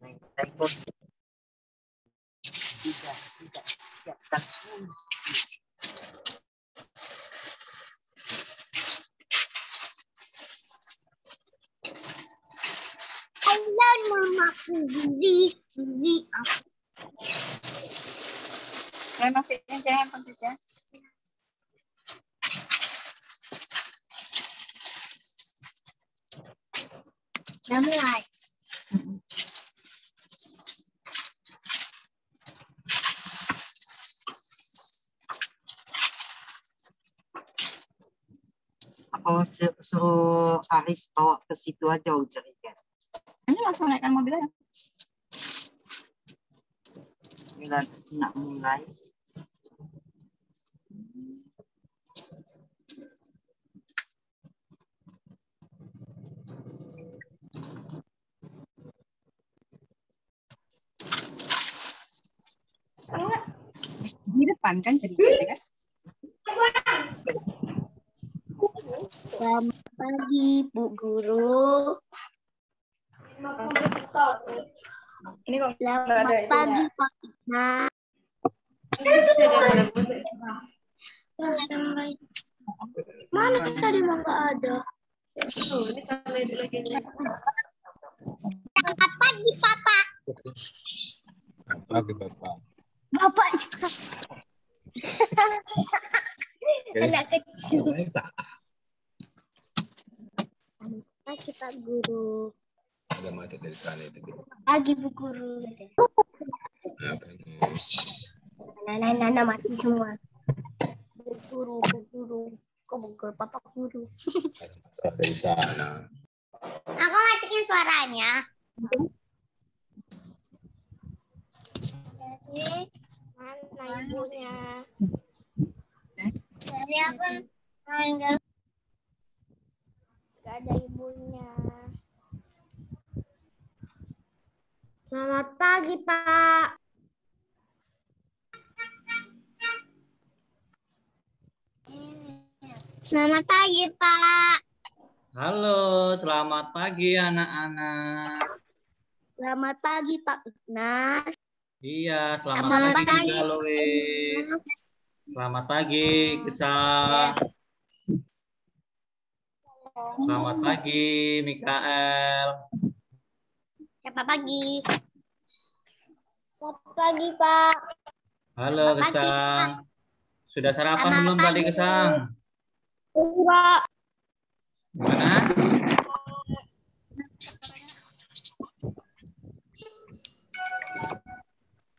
Tengok. Tidak siapkan. Halo Mama Suzy. Saya maksudnya jangan saja. Udah mulai. Aku suruh Aris bawa ke situ aja jerigen. Ini langsung naikkan mobilnya. Bila nak mulai. Di depan kan jadi kan? Selamat pagi Bu Guru. Ini kok Selamat pagi Pak Iqbal. Mana tadi mah nggak ada. Selamat pagi Papa. Pagi Bapak. Bapak. Anak kecil. Selamat pagi Pak Guru. Ada macet dari sana itu. Pagi Bu Guru. Apa ini? Anak-anak mati semua. Bu Guru. Kok Bu Guru, Papa Guru. Ada masalah dari sana. Aku matikan suaranya. Jadi, mana ibunya? Jadi aku nggak ada ibunya. Selamat pagi, Pak. Selamat pagi, Pak. Halo, selamat pagi anak-anak. Selamat pagi, Pak Ignas. Iya, selamat pagi juga Lois. Selamat pagi Kesah. Selamat pagi Mikael. Selamat pagi. Selamat pagi, Pak. Halo Selamat pagi, Kesang. Sudah sarapan Selamat belum tadi pagi. Kesang? Enggak. Gimana?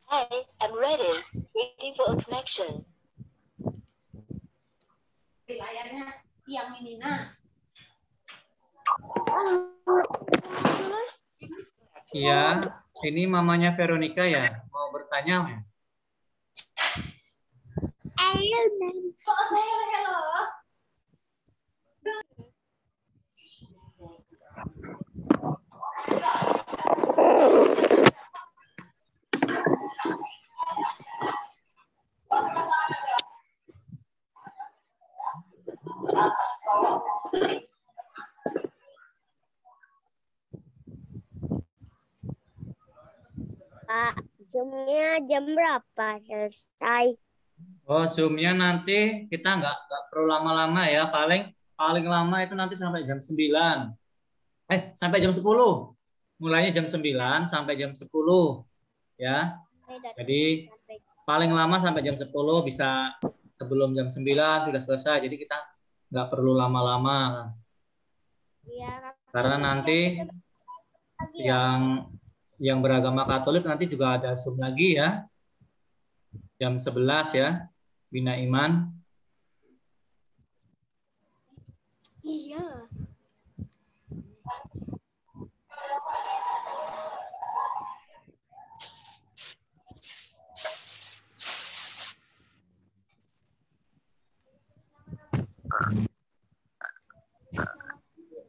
Hey, I'm ready. Waiting for a connection. Layarnya yang ini, nah. Iya, ini mamanya Veronica ya. Mau bertanya ya? Halo. Pak, Zoom-nya jam berapa selesai? Oh, Zoom-nya nanti kita nggak perlu lama-lama ya. Paling lama itu nanti sampai jam 9. Sampai jam 10. Mulainya jam 9 sampai jam 10 ya. Jadi paling lama sampai jam 10, bisa sebelum jam 9 sudah selesai. Jadi kita nggak perlu lama-lama. Iya, Karena nanti yang beragama Katolik nanti juga ada Zoom lagi ya. Jam 11 ya. Bina Iman. Iya.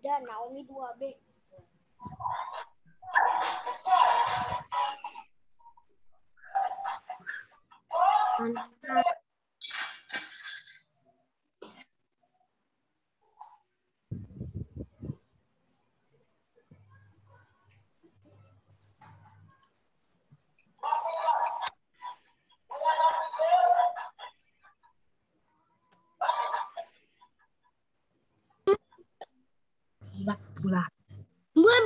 Dan Naomi 2B. Buat. Buat.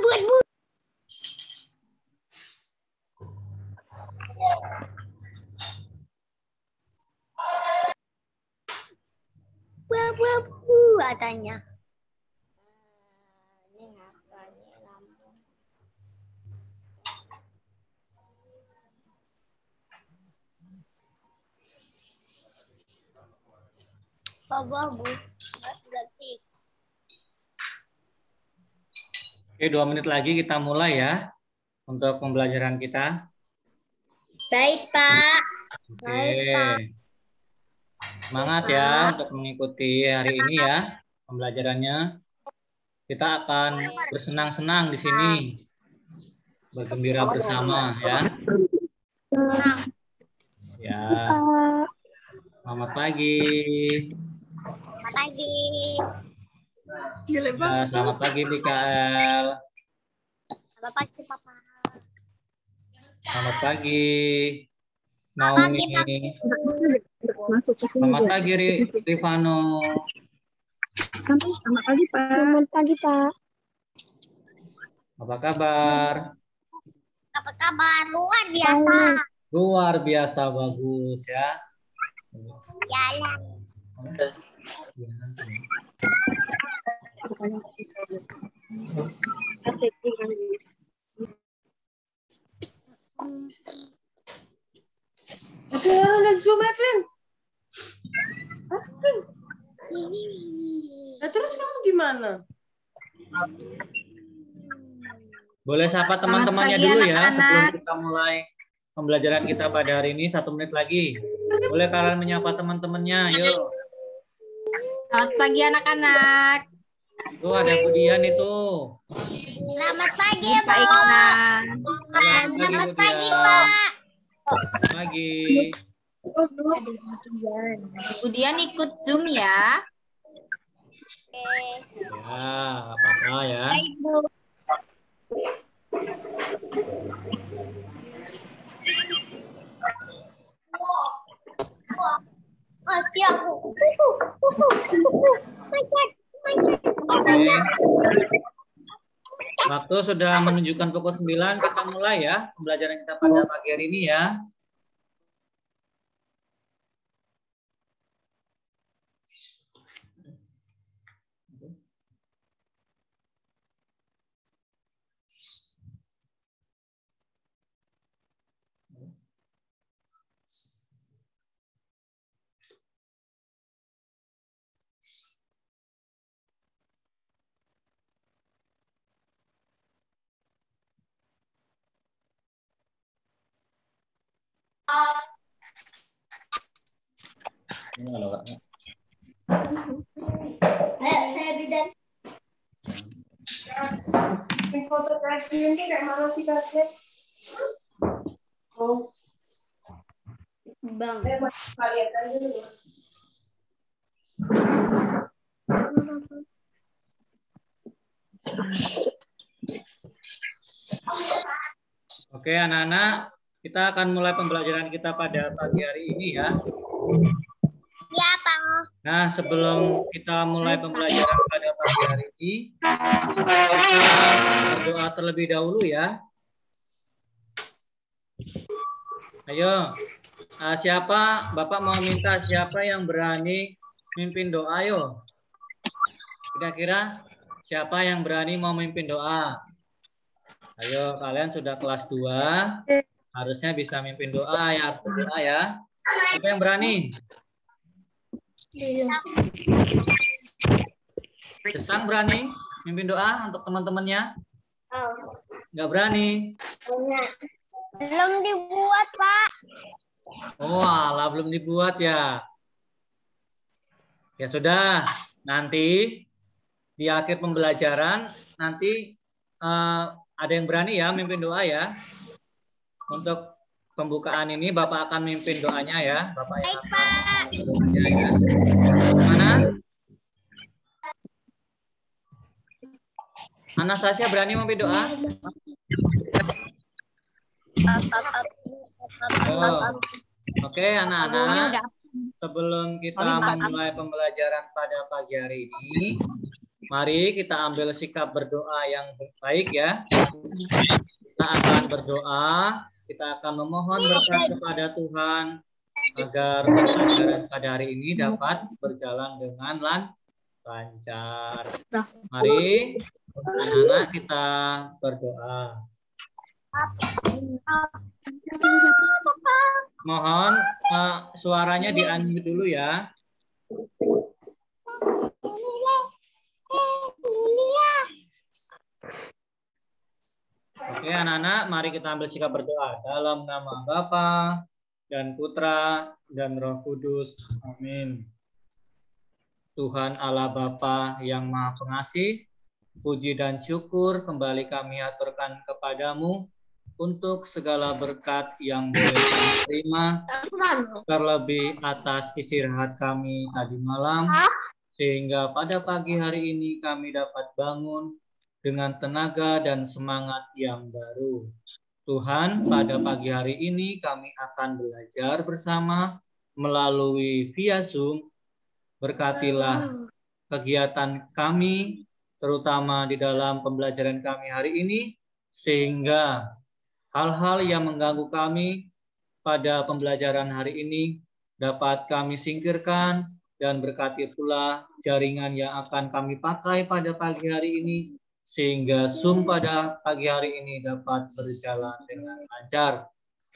Katanya. Ini apa nih lampu? Bagus. Berarti. Oke, 2 menit lagi kita mulai ya untuk pembelajaran kita. Baik, Pak. Oke. Baik, Pak. Semangat ya untuk mengikuti hari ini ya pembelajarannya. Kita akan bersenang-senang di sini. Bergembira bersama ya. Ya. Selamat pagi. Selamat pagi. Ya, selamat pagi Mikael. Selamat pagi, Papa. Selamat pagi Naomi. Selamat pagi Rifano. Selamat pagi, Pak. Selamat pagi, Pak. Apa kabar? Apa kabar? Luar biasa. Luar biasa bagus ya. Jalan. Udah Zoom, Evelyn. Nah, terus kamu gimana? Boleh sapa teman-temannya dulu ya sebelum kita mulai pembelajaran kita pada hari ini. 1 menit lagi. Boleh kalian menyapa teman-temannya, yuk. Selamat pagi anak-anak. Tuh ada Budian itu. Selamat pagi, Pak Pak. Iksan. Selamat pagi, Pak. Selamat pagi. Kemudian ikut Zoom ya. Oke. Ya, apa-apa ya. Baik, Bu. Mati aku. Oke. Waktu sudah menunjukkan pukul 9, kita mulai ya pembelajaran kita pada pagi hari ini ya. Ini kalau Kak. Foto presiden itu kayak mana sih, Kak? Oh. Bang. Lihat aja dulu. Oke anak-anak, kita akan mulai pembelajaran kita pada pagi hari ini ya. Ya, Pak. Nah, sebelum kita mulai pembelajaran pada pagi hari ini, kita berdoa terlebih dahulu ya. Ayo, siapa Bapak mau minta siapa yang berani mimpin doa, ayo. Kira-kira siapa yang berani mau mimpin doa? Ayo, kalian sudah kelas 2, harusnya bisa mimpin doa ya, harus berdoa ya. Siapa yang berani? Desang berani mimpin doa untuk teman-temannya? Nggak berani? Belum dibuat, Pak. Oh, alah, belum dibuat ya. Ya sudah, nanti di akhir pembelajaran nanti ada yang berani ya mimpin doa ya. Untuk pembukaan ini Bapak akan mimpin doanya ya. Bapak yang akan mimpin doanya ya. Mana? Anastasia berani mimpin doa? Oh. Oke, anak-anak. Sebelum kita memulai pembelajaran pada pagi hari ini, Mari kita ambil sikap berdoa yang baik ya. Kita akan berdoa, kita akan memohon berkat kepada Tuhan agar pembelajaran pada hari ini dapat berjalan dengan lancar. Mari anak-anak kita berdoa. Mohon suaranya di-unmute dulu ya. Oke anak-anak, mari kita ambil sikap berdoa dalam nama Bapa dan Putra dan Roh Kudus. Amin. Tuhan Allah Bapa yang Maha Pengasih, puji dan syukur kembali kami aturkan kepadamu untuk segala berkat yang boleh kami terima, terlebih atas istirahat kami tadi malam, sehingga pada pagi hari ini kami dapat bangun dengan tenaga dan semangat yang baru. Tuhan, pada pagi hari ini kami akan belajar bersama melalui via Zoom. Berkatilah kegiatan kami, terutama di dalam pembelajaran kami hari ini, sehingga hal-hal yang mengganggu kami pada pembelajaran hari ini dapat kami singkirkan, dan berkati pula jaringan yang akan kami pakai pada pagi hari ini, sehingga Zoom pada pagi hari ini dapat berjalan dengan lancar.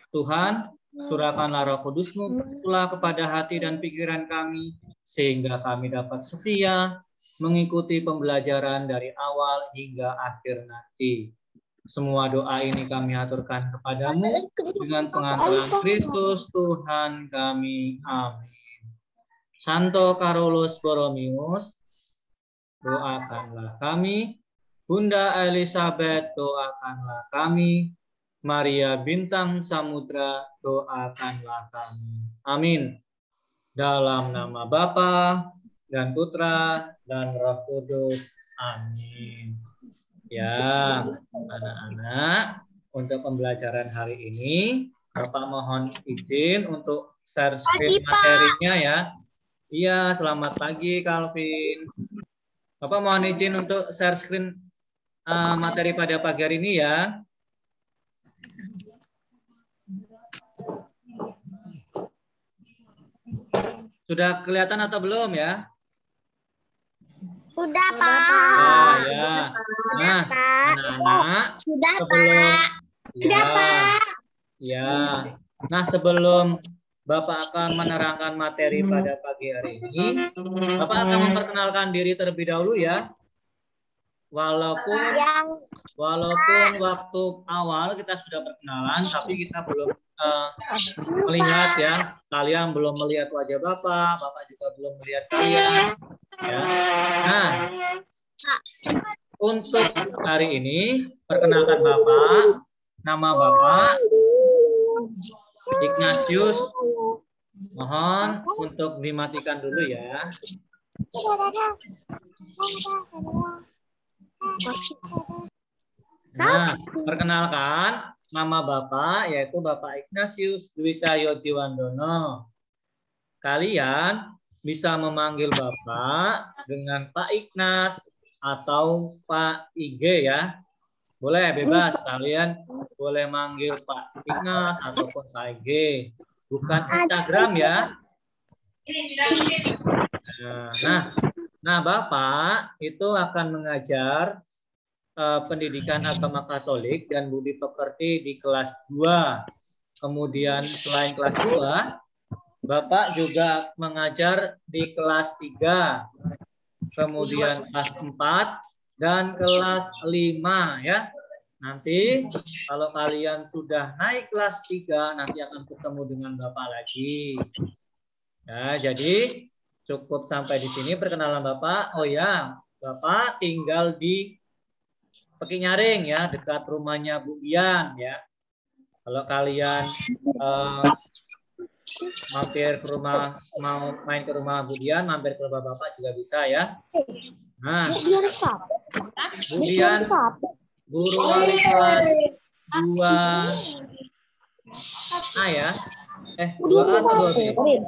Tuhan, curahkanlah Roh Kudus-Mu pula kepada hati dan pikiran kami, sehingga kami dapat setia mengikuti pembelajaran dari awal hingga akhir nanti. Semua doa ini kami aturkan kepadamu dengan pengantaran Kristus Tuhan kami. Amin. Santo Carolus Borromeus, doakanlah kami. Bunda Elizabeth, doakanlah kami. Maria Bintang Samudra, doakanlah kami. Amin. Dalam nama Bapa dan Putra dan Roh Kudus. Amin. Ya, anak-anak, untuk pembelajaran hari ini, Bapak mohon izin untuk share screen materinya ya. Iya, selamat pagi Calvin. Bapak mohon izin untuk share screen materi pada pagi hari ini ya. Sudah kelihatan atau belum ya? Sudah, Pak. Ya. Nah, anak-anak, Sudah, sebelum Pak. Sudah, Pak. Ya. Nah, sebelum Bapak akan menerangkan materi pada pagi hari ini, Bapak akan memperkenalkan diri terlebih dahulu ya. Walaupun waktu awal kita sudah perkenalan, tapi kita belum melihat ya. Kalian belum melihat wajah Bapak juga belum melihat kalian. Ya. Nah, untuk hari ini perkenalkan Bapak, nama Bapak Ignatius. Mohon untuk dimatikan dulu ya. Nah, perkenalkan nama Bapak yaitu Bapak Ignatius Dwi Cahyo Jiwandono. Kalian bisa memanggil Bapak dengan Pak Ignas atau Pak IG ya. Boleh bebas, kalian boleh manggil Pak Ignas ataupun Pak IG. Bukan Instagram ya. Nah, Bapak itu akan mengajar pendidikan agama Katolik dan budi pekerti di kelas 2. Kemudian selain kelas 2, Bapak juga mengajar di kelas 3. Kemudian kelas 4 dan kelas 5 ya. Nanti kalau kalian sudah naik kelas 3 nanti akan ketemu dengan Bapak lagi. Ya, jadi cukup sampai di sini perkenalan Bapak. Oh ya, Bapak tinggal di Pekinyaring ya, dekat rumahnya Bu Bian ya. Kalau kalian mampir ke rumah, mau main ke rumah Bu Bian, mampir ke rumah Bapak juga bisa ya. Nah, Bu Bian, guru wali kelas 2A ya. 2A atau 2B?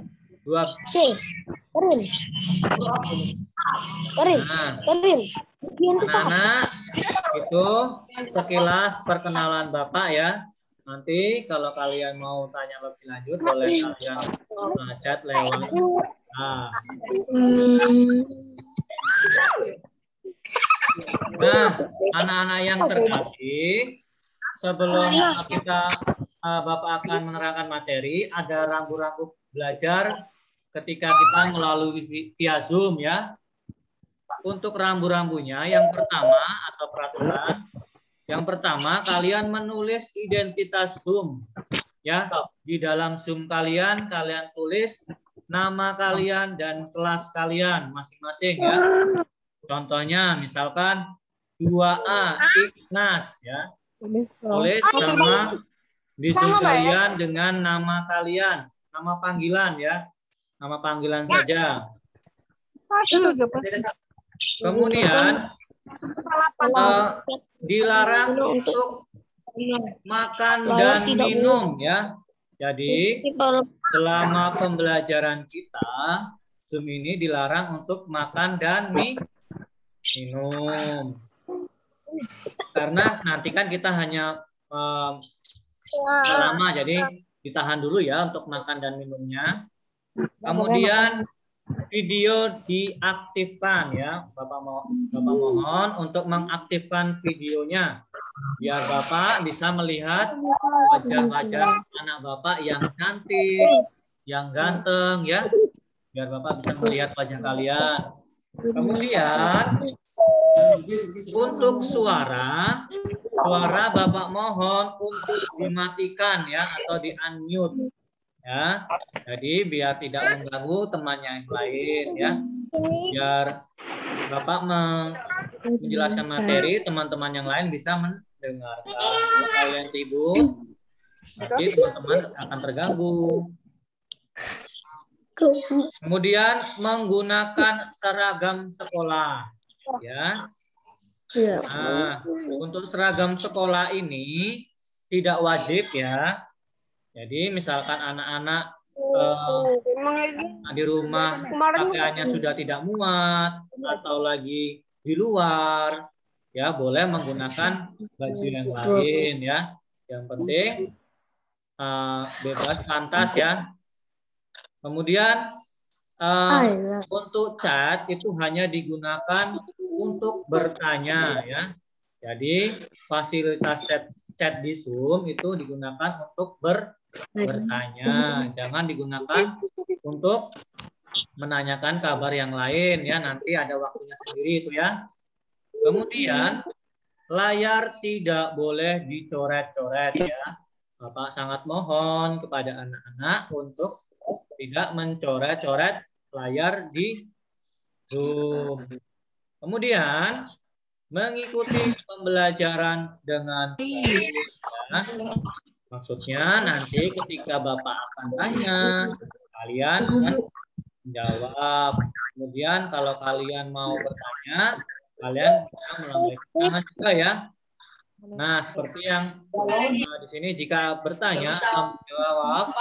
2C. Karin. Nah, Karin. anak-anak, itu sekilas perkenalan Bapak ya. Nanti kalau kalian mau tanya lebih lanjut, boleh kalian chat lewat. Nah, anak-anak yang terkasih, sebelum Bapak akan menerangkan materi, ada rambu-rambu belajar ketika kita melalui via Zoom ya. Untuk rambu-rambunya, yang pertama atau peraturan, yang pertama kalian menulis identitas Zoom ya. Di dalam Zoom kalian tulis nama kalian dan kelas kalian masing-masing ya. Contohnya misalkan 2A Ignas ya. Tulis nama di Zoom kalian dengan nama kalian, nama panggilan ya. Nama panggilan saja. Kemudian dilarang untuk makan dan minum ya. Jadi selama pembelajaran kita, Zoom ini dilarang untuk makan dan minum. Karena nanti kan kita hanya lama, jadi ditahan dulu ya untuk makan dan minumnya. Kemudian video diaktifkan ya, Bapak mohon untuk mengaktifkan videonya biar Bapak bisa melihat wajah-wajah anak Bapak yang cantik, yang ganteng ya, biar Bapak bisa melihat wajah kalian. Kemudian untuk suara Bapak mohon untuk dimatikan ya atau di-unmute. Ya, jadi biar tidak mengganggu temannya yang lain ya, biar Bapak menjelaskan materi, teman-teman yang lain bisa mendengarkan. Kalau kalian sibuk, nanti teman-teman akan terganggu. Kemudian menggunakan seragam sekolah, ya. Nah, untuk seragam sekolah ini tidak wajib ya. Jadi misalkan anak-anak di rumah pakaiannya sudah tidak muat atau lagi di luar, ya boleh menggunakan baju yang lain ya. Yang penting bebas pantas ya. Kemudian untuk chat itu hanya digunakan untuk bertanya ya. Jadi fasilitas chat di Zoom itu digunakan untuk bertanya, jangan digunakan untuk menanyakan kabar yang lain ya, nanti ada waktunya sendiri itu ya. Kemudian layar tidak boleh dicoret-coret ya. Bapak sangat mohon kepada anak-anak untuk tidak mencoret-coret layar di Zoom. Kemudian mengikuti pembelajaran dengan baik ya. Maksudnya nanti ketika Bapak akan tanya, kalian menjawab. Kemudian kalau kalian mau bertanya, kalian bisa melambaikan tangan juga ya. Nah, seperti yang di sini jika bertanya, menjawab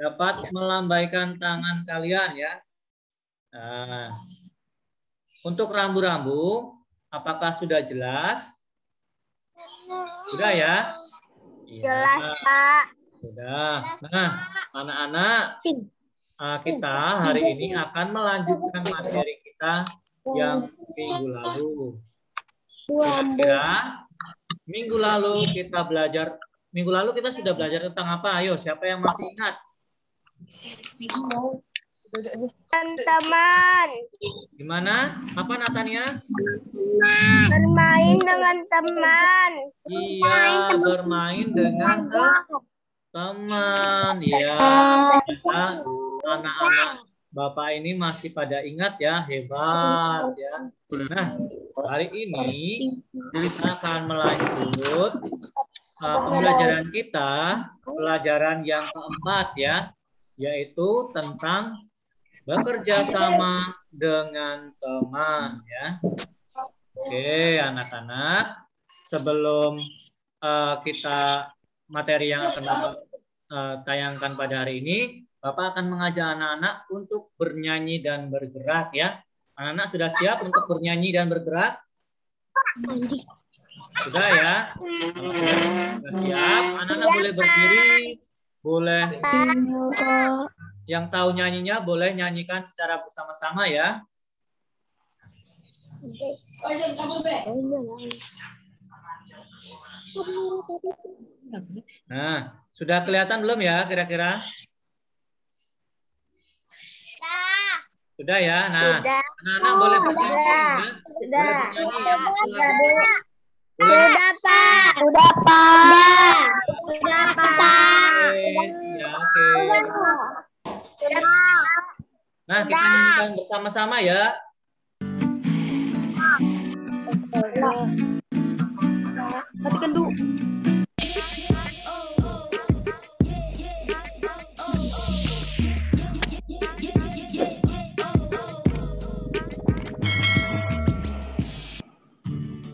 dapat melambaikan tangan kalian ya. Nah, untuk rambu-rambu, apakah sudah jelas? Sudah ya? Jelas, Pak. Sudah. Nah, anak-anak, kita hari ini akan melanjutkan materi kita yang minggu lalu. Kira-kira minggu lalu kita sudah belajar tentang apa? Ayo, siapa yang masih ingat? Teman-teman. Gimana? Apa Natania? Bermain dengan teman. Iya, bermain dengan teman. Ya, anak-anak Bapak ini masih pada ingat ya, hebat ya. Nah, hari ini kita akan melanjut pembelajaran kita, pelajaran yang keempat ya, yaitu tentang bekerja sama dengan teman ya. Oke, anak-anak, sebelum kita materi yang akan Bapak tayangkan pada hari ini, Bapak akan mengajak anak-anak untuk bernyanyi dan bergerak ya. Anak-anak sudah siap untuk bernyanyi dan bergerak? Sudah ya? Sudah siap. Anak-anak boleh berdiri, boleh yang tahu nyanyinya boleh nyanyikan secara bersama-sama ya. Nah, sudah kelihatan belum ya kira-kira? Sudah ya. Nah, anak-anak boleh bernyanyi ya. Boleh bernyanyi ya. Boleh. Udah, Pak. Ya, oke. Nah, kita nyanyikan bersama-sama ya. Matikan dulu.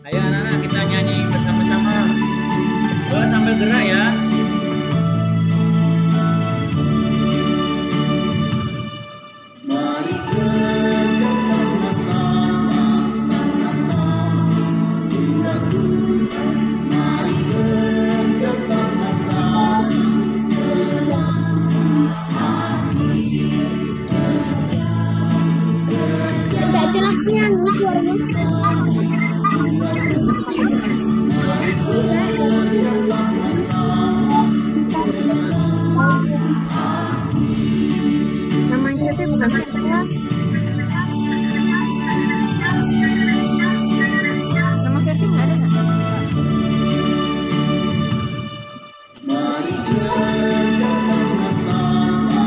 Ayo anak-anak kita nyanyi bersama-sama. Boleh sambil gerak ya. Mari kita sama-sama, mari kita sama-sama Tidak jelasnya suaranya. Namanya itu bukan saya. Nama Kevin nggak ada nggak? Mari kita sama-sama,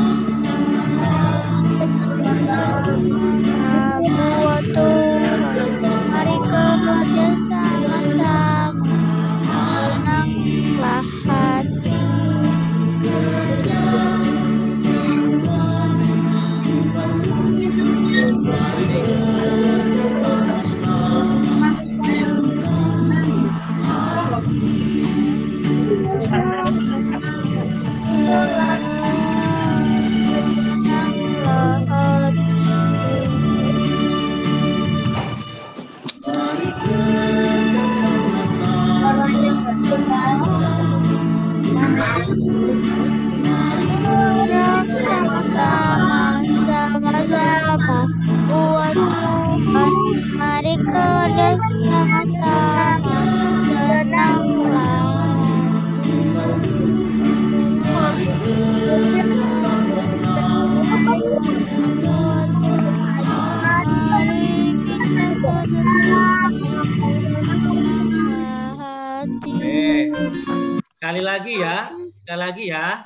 Mari kerja sama-sama, tenanglah hati. Sama-sama buat Tuhan, mari kerja sama-sama, tenanglah. Sekali lagi ya. Sekali lagi ya.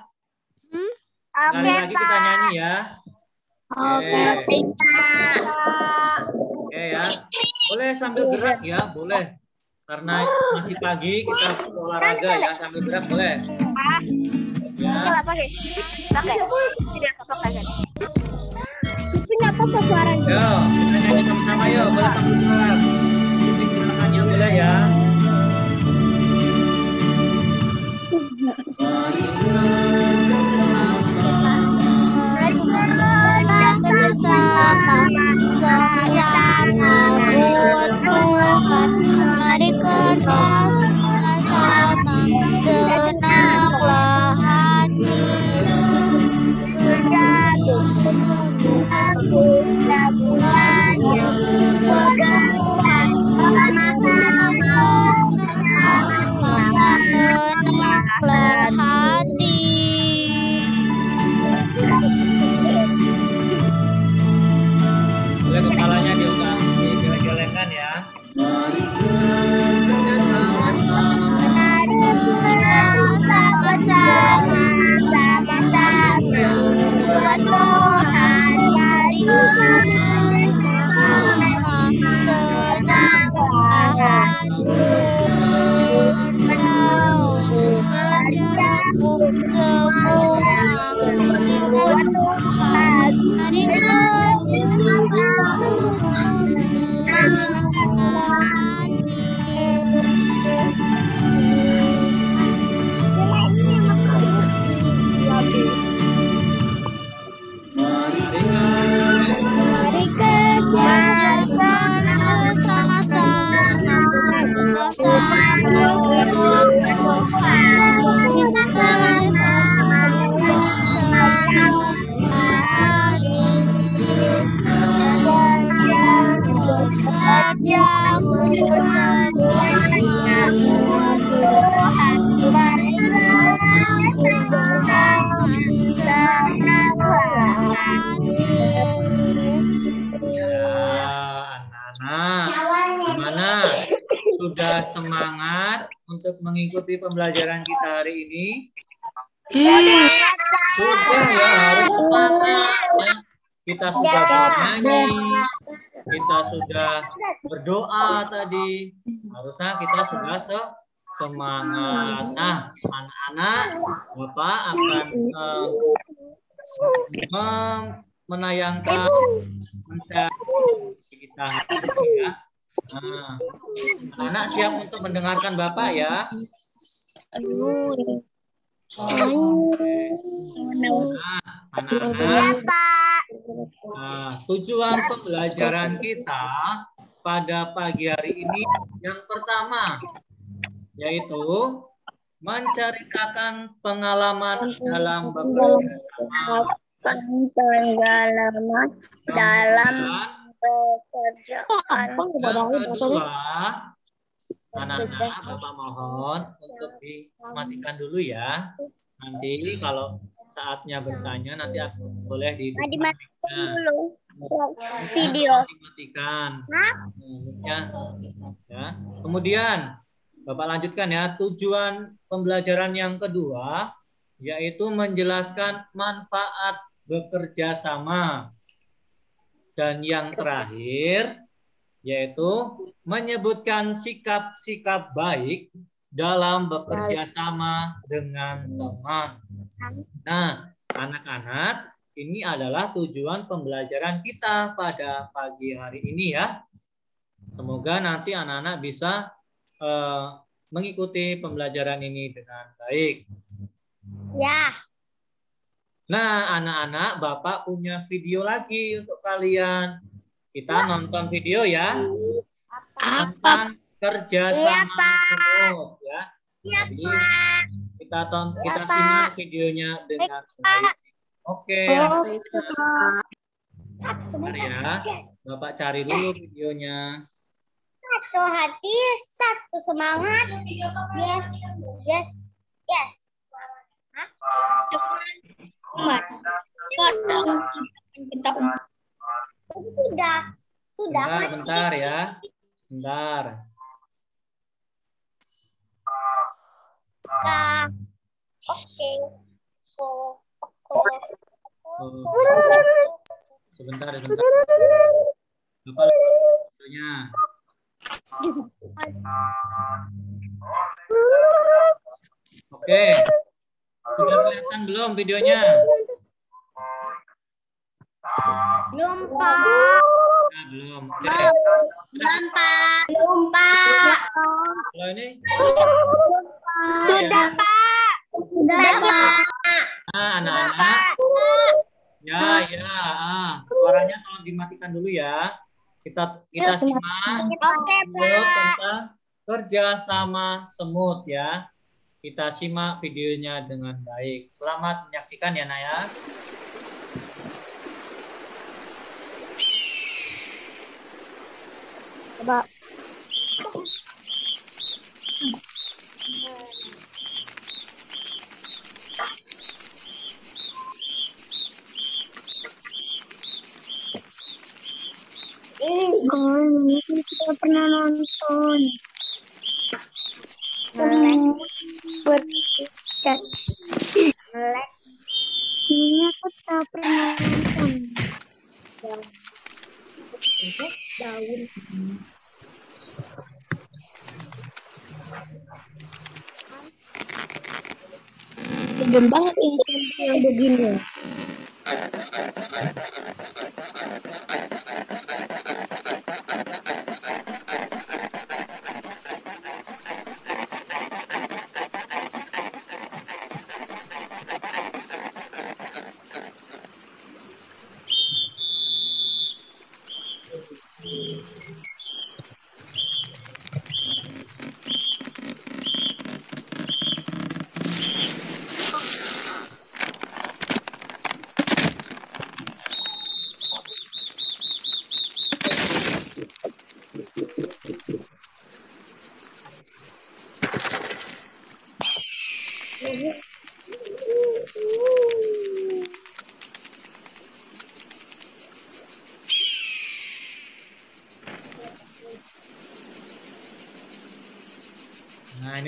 Sekali lagi kita nyanyi ya. Oke ya. Boleh sambil gerak ya, boleh. Karena masih pagi kita olahraga ya, sambil gerak boleh. Ya. Punya apa suaranya? Yo, kita nyanyi sama-sama yuk. Boleh sambil gerak. Ikuti gerakannya boleh ya. Mari kita sama-sama, buat Tuhan, mari kerja sama-sama, tenanglah hati. Aku semuanya buat Tuhan, tenanglah hati. boleh kepalanya digeleng-gelengkan ya. Mari kita sama-sama, buat Tuhan, mari tenanglah hati. Buat Tuhan, mari kerja sudah semangat untuk mengikuti pembelajaran kita hari ini? Sudah ya, harus semangat ya. Kita sudah bernyanyi, kita sudah berdoa tadi. Harusnya kita sudah semangat. Nah, anak-anak, Bapak akan menayangkan konser kita ya. Nah, anak siap untuk mendengarkan Bapak ya. Nah, tujuan pembelajaran kita pada pagi hari ini yang pertama yaitu menceritakan pengalaman dalam bekerja sama. Dalam pekerjaan. Yang kedua, anak-anak Bapak mohon untuk dimatikan dulu ya. Nanti kalau saatnya bertanya nanti boleh dimatikan dulu video. Dimatikan. Ya. Kemudian Bapak lanjutkan ya. Tujuan pembelajaran yang kedua yaitu menjelaskan manfaat bekerja sama. Dan yang terakhir yaitu menyebutkan sikap-sikap baik dalam bekerja sama dengan teman. Nah, anak-anak, ini adalah tujuan pembelajaran kita pada pagi hari ini ya. Semoga nanti anak-anak bisa mengikuti pembelajaran ini dengan baik. Ya. Nah, anak-anak, Bapak punya video lagi untuk kalian. Kita nonton video ya. Tentang kerja sama semut ya. Jadi kita simak videonya dengan baik. Oke. Bentar ya. Bapak cari dulu videonya. Satu hati, satu semangat. Yes, yes, yes. Sudah. Bentar ya. Bentar. Oke. Sebentar. Bapak videonya. Oke. Sudah kelihatan belum videonya? Belum, Pak. Nah, belum. Oke. Belum, Pak. Belum, Pak. Kalau ini? Sudah, Pak. Sudah, Pak. Nah, anak-anak. Ya. Suaranya tolong dimatikan dulu ya. Kita simak video tentang kerja sama semut ya. Kita simak videonya dengan baik. Selamat menyaksikan ya, Naya. Coba. Ini kita pernah nonton. Bercat. Ini aku tak pernah nonton. Daun. Sedang banget ini yang begini.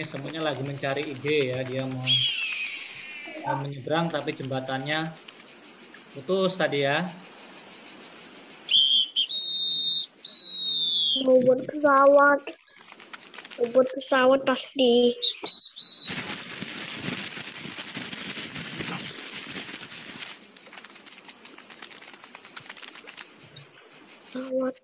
Ini semuanya lagi mencari ide ya, dia mau menyeberang tapi jembatannya putus tadi ya. Mau buat pesawat. Mau buat pesawat pasti. Pesawat.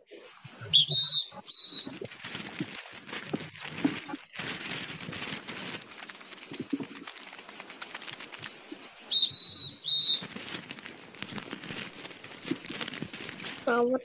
Pesawat.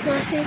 Masih.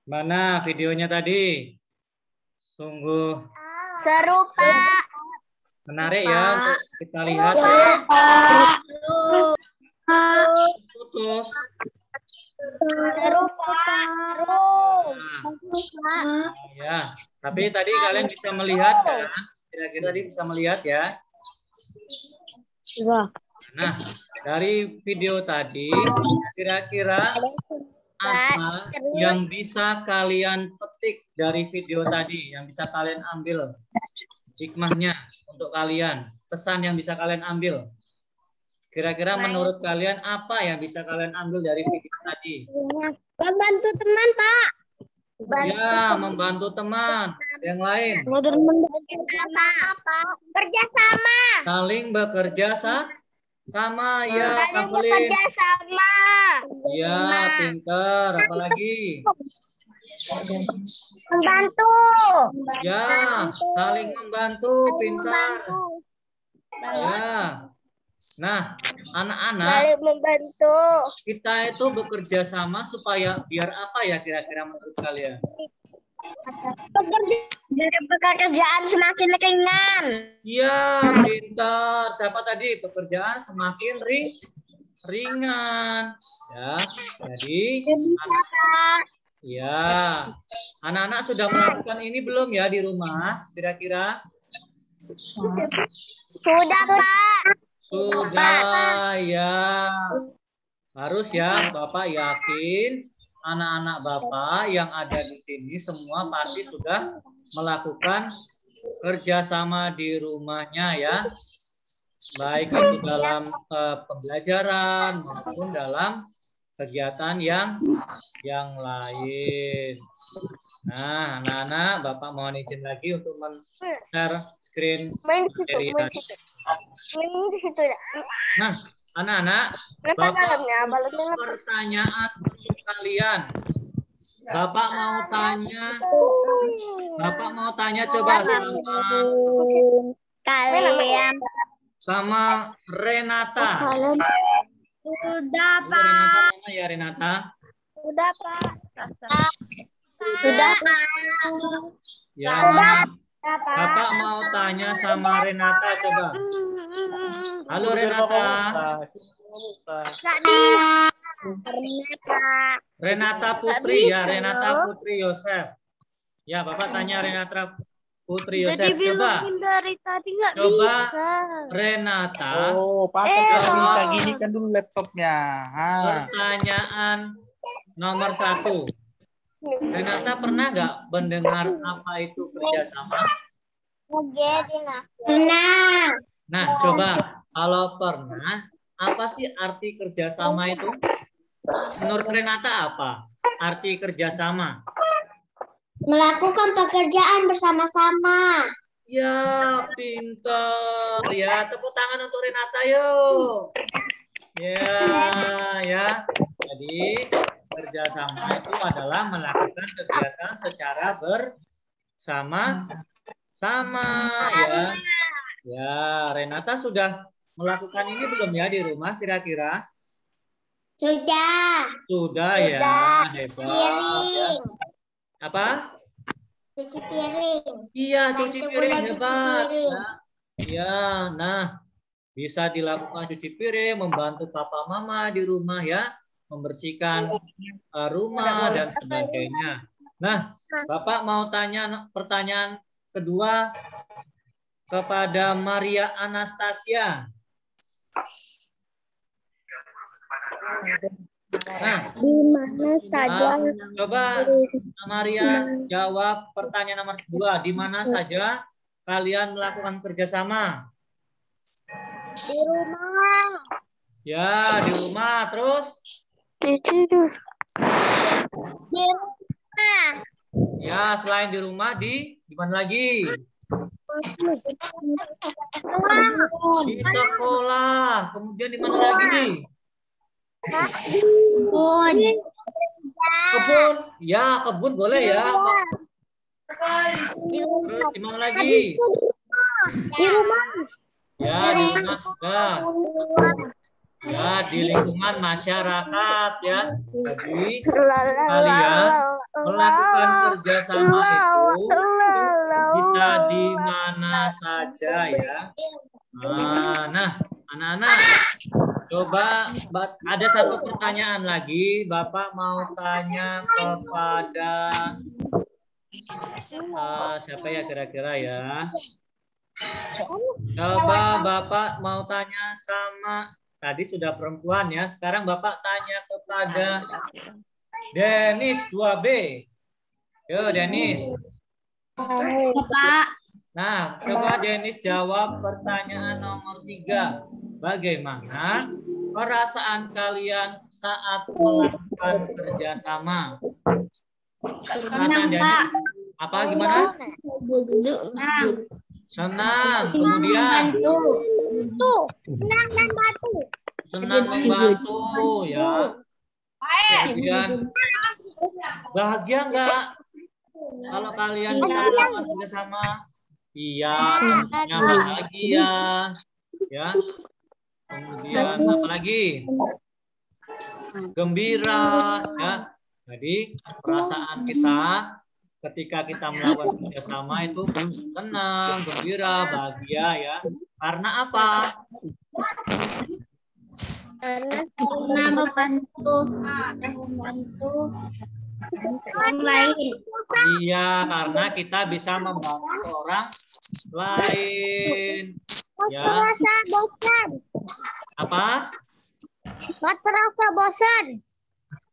Mana videonya tadi? Sungguh Seru, Pak. menarik ya untuk kita lihat. Putus. Seru, Pak. Nah, ya, tapi tadi kalian bisa melihat kan? Kira-kira tadi bisa melihat ya. Nah, dari video tadi kira-kira apa yang bisa kalian petik dari video tadi, yang bisa kalian ambil hikmahnya untuk kalian, pesan yang bisa kalian ambil. Kira-kira menurut kalian apa yang bisa kalian ambil dari video tadi? Membantu teman, Pak. Ya, membantu teman. Yang lain? Kerjasama, Pak. Kerjasama. Saling bekerja sama ya, Saling Kak Felin. bekerja sama. Ya, pinter. Apalagi? Membantu. Ya, saling membantu, pintar. Ya. Nah, anak-anak, Saling membantu. kita itu bekerja sama supaya biar apa ya kira-kira menurut kalian? Pekerjaan semakin ringan. Iya, pintar. Siapa tadi? Pekerjaan semakin ringan. Ya, jadi ya, anak-anak sudah melakukan ini belum ya di rumah? Kira-kira? Sudah, Pak. Sudah, ya. Harus ya, Bapak yakin anak-anak Bapak yang ada di sini semua pasti sudah melakukan kerjasama di rumahnya ya. Baik itu dalam pembelajaran maupun dalam kegiatan yang lain. Nah, anak-anak, Bapak mohon izin lagi untuk men-share screen materi tadi. Nah, anak-anak, Bapak pertanyaan untuk kalian. Bapak mau tanya coba sama Renata. Sudah, Pak. Renata mana ya, Renata? Sudah, Pak. Sudah, Pak. Ya, Bapak mau tanya sama Renata coba. Halo Renata. Renata Putri ya, Renata Putri Yosef. Ya, Bapak tanya Renata Putri Yosef. Coba. Dari tadi nggak Coba bisa. Renata. Oh, pakai kalau bisa gini kan dulu laptopnya. Pertanyaan nomor 1. Renata pernah nggak mendengar apa itu kerjasama? Pernah. Nah, coba kalau pernah, apa sih arti kerjasama itu? Menurut Renata apa arti kerjasama? Melakukan pekerjaan bersama-sama. Ya, pintar. Ya, tepuk tangan untuk Renata yuk. Ya. Jadi kerjasama itu adalah melakukan kegiatan secara bersama-sama ya. Ya, Renata sudah melakukan ini belum ya di rumah kira-kira? Sudah. Sudah ya, hebat. Piring. Apa? Cuci piring. Iya, cuci piring Cuci hebat. piring. Ya, nah bisa dilakukan cuci piring, membantu papa mama di rumah ya, membersihkan rumah dan sebagainya. Nah, Bapak mau tanya pertanyaan kedua kepada Maria Anastasia. Nah, Di mana saja? coba Maria jawab pertanyaan nomor 2. Di mana saja kalian melakukan kerjasama? Di rumah. Ya, di rumah. Terus? Di rumah. Ya, selain di rumah, di mana lagi? Di sekolah. Kemudian di mana lagi? Kebun. Kebun. Ya, kebun boleh ya. Terus di mana lagi? Di rumah. Ya, di rumah juga. Ya, di lingkungan masyarakat ya. Jadi kalian melakukan kerjasama itu bisa di mana saja ya. Nah, anak-anak, coba ada satu pertanyaan lagi. Bapak mau tanya kepada siapa ya kira-kira ya? Coba Bapak mau tanya sama, tadi sudah perempuan ya. Sekarang Bapak tanya kepada Denis 2B. Yo, Denis. Bapak. Nah, coba Denis jawab pertanyaan nomor 3. Bagaimana perasaan kalian saat melakukan kerjasama? Perasaan Denis apa gimana? Senang. Kemudian senang membantu ya. Kemudian bahagia enggak kalau kalian bisa melakukan kerjasama? Iya, tentunya bahagia ya. Kemudian apa lagi? Gembira ya. Jadi perasaan kita ketika kita melakukan kerjasama itu senang, gembira, bahagia ya. Karena apa? Karena membantu orang lain. Iya, karena kita bisa membantu orang lain. Ya. Apa? Cepat terasa bosan.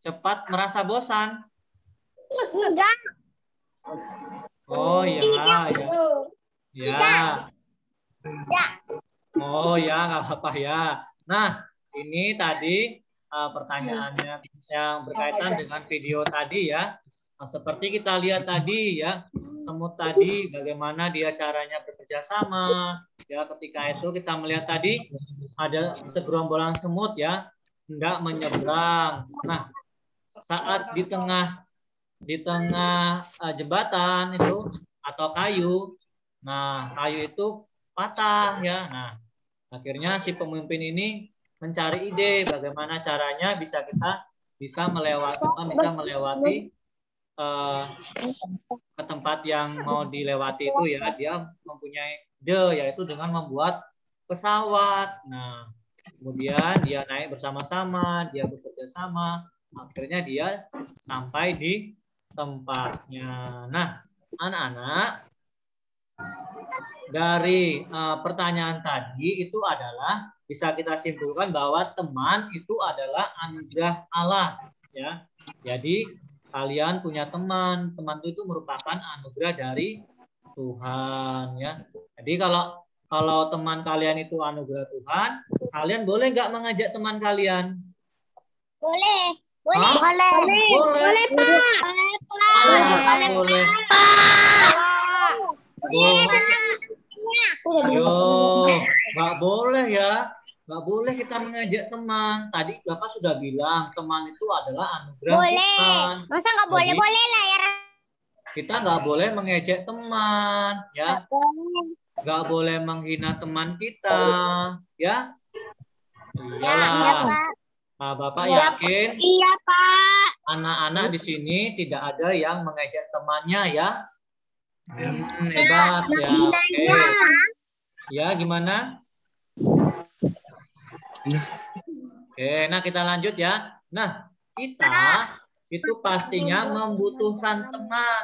Cepat merasa bosan. Enggak. Oh ya, ya. Ya. Oh ya, nggak apa-apa ya. Nah, ini tadi pertanyaannya yang berkaitan dengan video tadi ya. Nah, seperti kita lihat tadi ya, semut tadi bagaimana dia caranya bekerja sama. Ya, ketika itu kita melihat tadi ada segerombolan semut ya, hendak menyeberang. Nah, saat di tengah jembatan itu atau kayu, nah kayu itu patah ya. Nah, akhirnya si pemimpin ini mencari ide bagaimana caranya bisa melewati ke tempat yang mau dilewati itu ya. Dia mempunyai ide yaitu dengan membuat pesawat. Nah, kemudian dia naik bersama-sama, dia bekerja sama, akhirnya dia sampai di tempatnya. Nah, anak-anak, dari pertanyaan tadi itu adalah bisa kita simpulkan bahwa teman itu adalah anugerah Allah ya. Jadi kalian punya teman itu merupakan anugerah dari Tuhan ya. Jadi kalau teman kalian itu anugerah Tuhan, kalian boleh nggak mengajak teman kalian? Boleh. Boleh. Hah? Boleh. Boleh. Boleh, Pak. Boleh. Yo, nggak boleh ya. Nggak boleh kita mengajak teman. Tadi Bapak sudah bilang teman itu adalah anugerah Tuhan. Masa nggak boleh? Jadi, boleh lah ya. kita nggak boleh mengejek teman, ya. Nggak boleh menghina teman kita, ya. Iyalah. Iya, Pak. Nah, Bapak yakin Iya, Pak. anak-anak di sini tidak ada yang mengejek temannya, ya. Hebat ya. Oke. Ya, gimana? Oke, nah kita lanjut ya. Nah, kita itu pastinya membutuhkan teman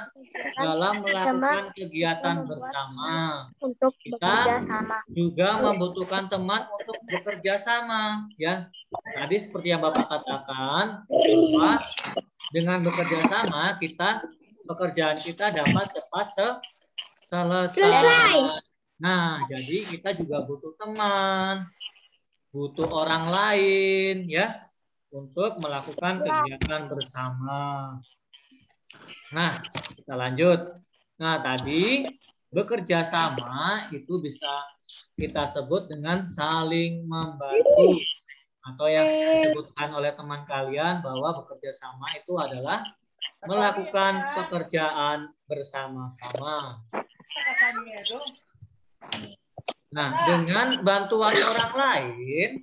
dalam melakukan kegiatan bersama. Untuk Kita juga membutuhkan teman untuk bekerja sama, ya. Tadi seperti yang Bapak katakan, bahwa dengan bekerja sama pekerjaan kita dapat cepat selesai. Nah, jadi kita juga butuh teman, butuh orang lain, ya, untuk melakukan kegiatan bersama. Nah, kita lanjut. Nah, tadi bekerja sama itu bisa kita sebut dengan saling membantu. Atau yang disebutkan oleh teman kalian bahwa bekerja sama itu adalah melakukan pekerjaan bersama-sama. Nah, dengan bantuan orang lain,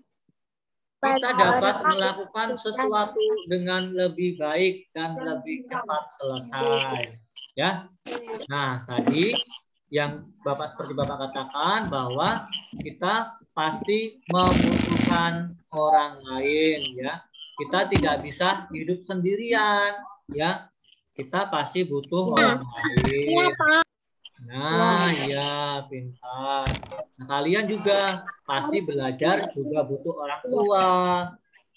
kita dapat melakukan sesuatu dengan lebih baik dan lebih cepat selesai. Ya. Nah, tadi yang seperti Bapak katakan bahwa kita pasti membutuhkan orang lain, ya. Kita tidak bisa hidup sendirian, ya. Kita pasti butuh orang lain. Nah, ya, pintar. Nah, kalian juga pasti belajar juga butuh orang tua,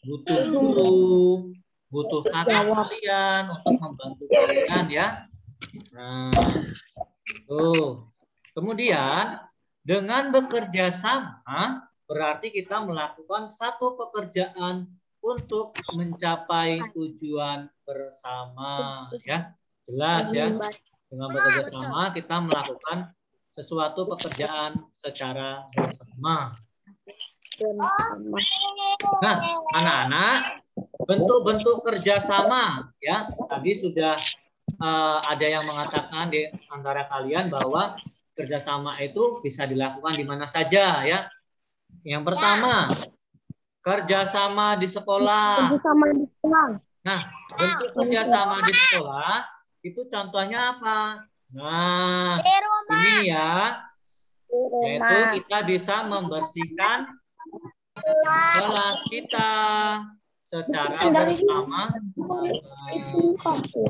butuh guru, butuh kakak kalian untuk membantu kalian, ya. Nah, tuh. Kemudian dengan bekerja sama berarti kita melakukan satu pekerjaan untuk mencapai tujuan bersama, ya. Jelas ya. Dengan bekerja sama kita melakukan sesuatu pekerjaan secara bersama. Nah, anak-anak, bentuk-bentuk kerjasama, ya. Tadi sudah ada yang mengatakan di antara kalian bahwa kerjasama itu bisa dilakukan di mana saja, ya. Yang pertama, kerjasama di sekolah. Nah, bentuk kerjasama di sekolah itu contohnya apa? Nah, ini ya, yaitu kita bisa membersihkan kelas kita secara bersama.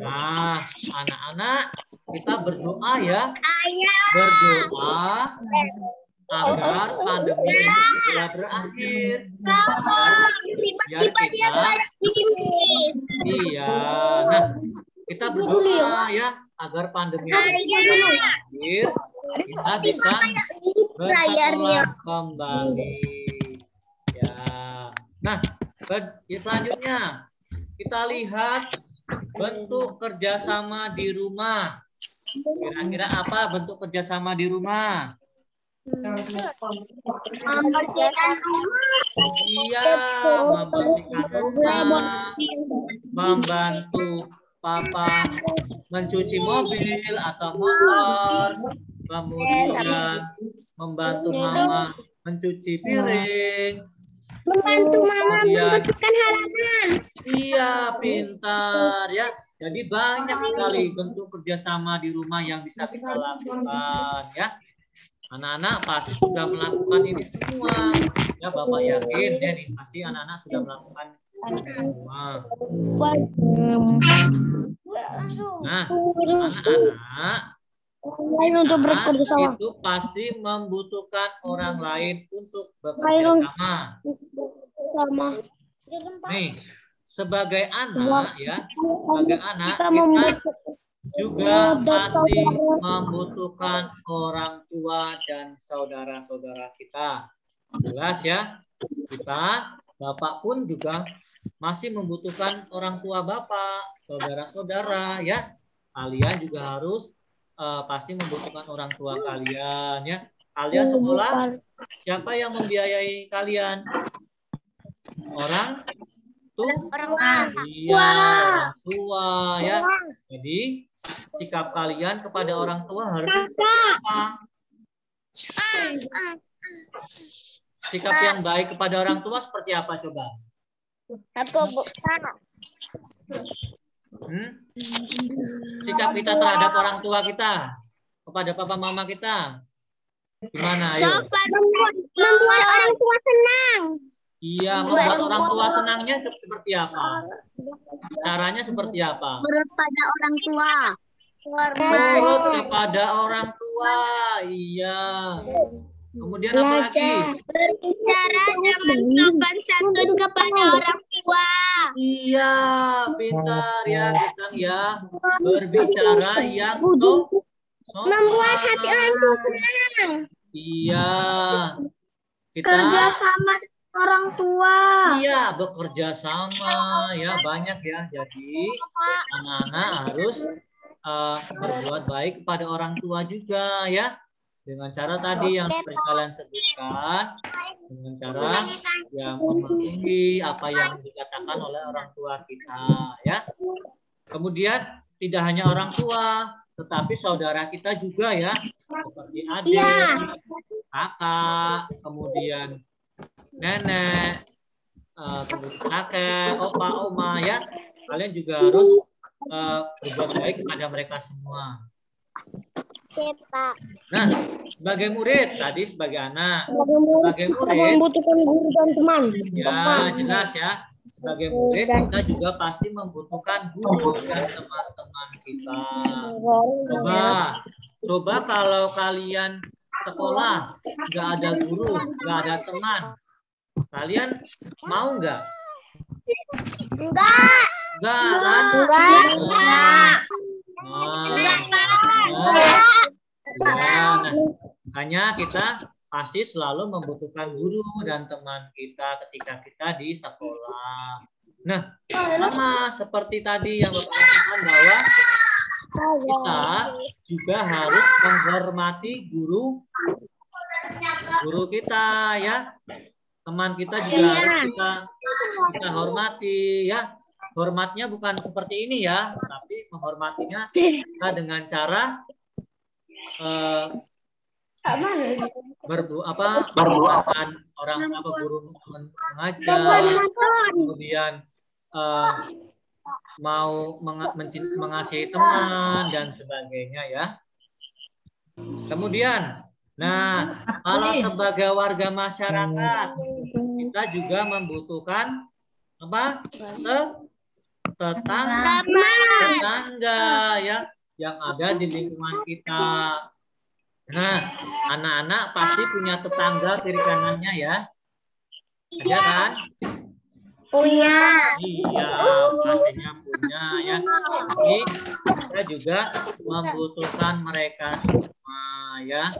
Nah, anak-anak, kita berdoa ya. Berdoa agar pandemi ini segera berakhir. Biar kita, iya. Nah, kita berdoa ya agar pandemi ini segera berakhir. Kita bisa bersekolah kembali. Ya. Nah, selanjutnya kita lihat bentuk kerjasama di rumah. Kira-kira apa bentuk kerjasama di rumah? Membersihkan rumah. Iya, membersihkan rumah, membantu papa mencuci mobil atau motor, kemudian membantu mama mencuci piring, Membantu mama kemudian membersihkan halaman. iya, pintar ya. Jadi banyak sekali bentuk kerjasama di rumah yang bisa kita lakukan ya. Anak-anak pasti sudah melakukan ini semua. Ya, Bapak yakin ya nih pasti anak-anak sudah melakukan semua. Nah, anak-anak Untuk bekerja sama. itu pasti membutuhkan orang lain untuk bekerja sama. Nih, sebagai anak ya, sebagai anak kita juga pasti membutuhkan orang tua dan saudara-saudara kita. Jelas ya, kita Bapak pun juga masih membutuhkan orang tua Bapak, saudara-saudara ya. Kalian juga harus pasti membutuhkan orang tua kalian ya. Kalian sekolah, siapa yang membiayai kalian? Orang tua. Iya, orang tua ya. Jadi sikap kalian kepada orang tua harus seperti apa? Sikap yang baik kepada orang tua seperti apa coba? Sikap kita terhadap orang tua kita, kepada papa mama kita, gimana? Ayo. Membuat orang tua senang. Iya, membuat orang tua senangnya seperti apa? Caranya seperti apa? Menurut pada orang tua. Menurut kepada orang tua, iya. Kemudian apa lagi? Berbicara dengan sopan santun kepada orang tua. Iya, pintar ya, Gesang ya. Berbicara yang sopan. Membuat hati orang tua senang. Iya. Kita Kerja sama orang tua. iya, bekerja sama ya, banyak ya. Jadi anak-anak harus berbuat baik kepada orang tua juga ya. Dengan cara tadi yang seperti kalian sebutkan, dengan cara yang mematuhi apa yang dikatakan oleh orang tua kita ya. Kemudian tidak hanya orang tua, tetapi saudara kita juga ya, seperti adik, kakak, kemudian nenek, kemudian kakek, opa, oma ya. Kalian juga harus berbuat baik kepada mereka semua. Nah, sebagai murid tadi sebagai anak, sebagai murid Membutuhkan guru dan teman. ya jelas ya. Sebagai murid kita juga pasti membutuhkan guru dan teman-teman kita. Coba kalau kalian sekolah nggak ada guru, nggak ada teman, kalian mau nggak? Enggak. Enggak kan? Nah, hanya kita pasti selalu membutuhkan guru dan teman kita ketika kita di sekolah. Nah, sama seperti tadi yang Bapak katakan bahwa kita juga harus menghormati guru kita ya. Teman kita juga harus kita hormati ya. Hormatnya bukan seperti ini ya, tapi menghormatinya kita dengan cara berbuatan orang apa guru mengajar, kemudian mau mengasihi teman dan sebagainya ya. Kemudian, nah kalau sebagai warga masyarakat kita juga membutuhkan apa? Tetangga ya yang ada di lingkungan kita. Nah, anak-anak pasti punya tetangga kiri kanannya ya. Iya kan? Punya. Iya, pastinya punya ya. Tapi kita juga membutuhkan mereka semua ya.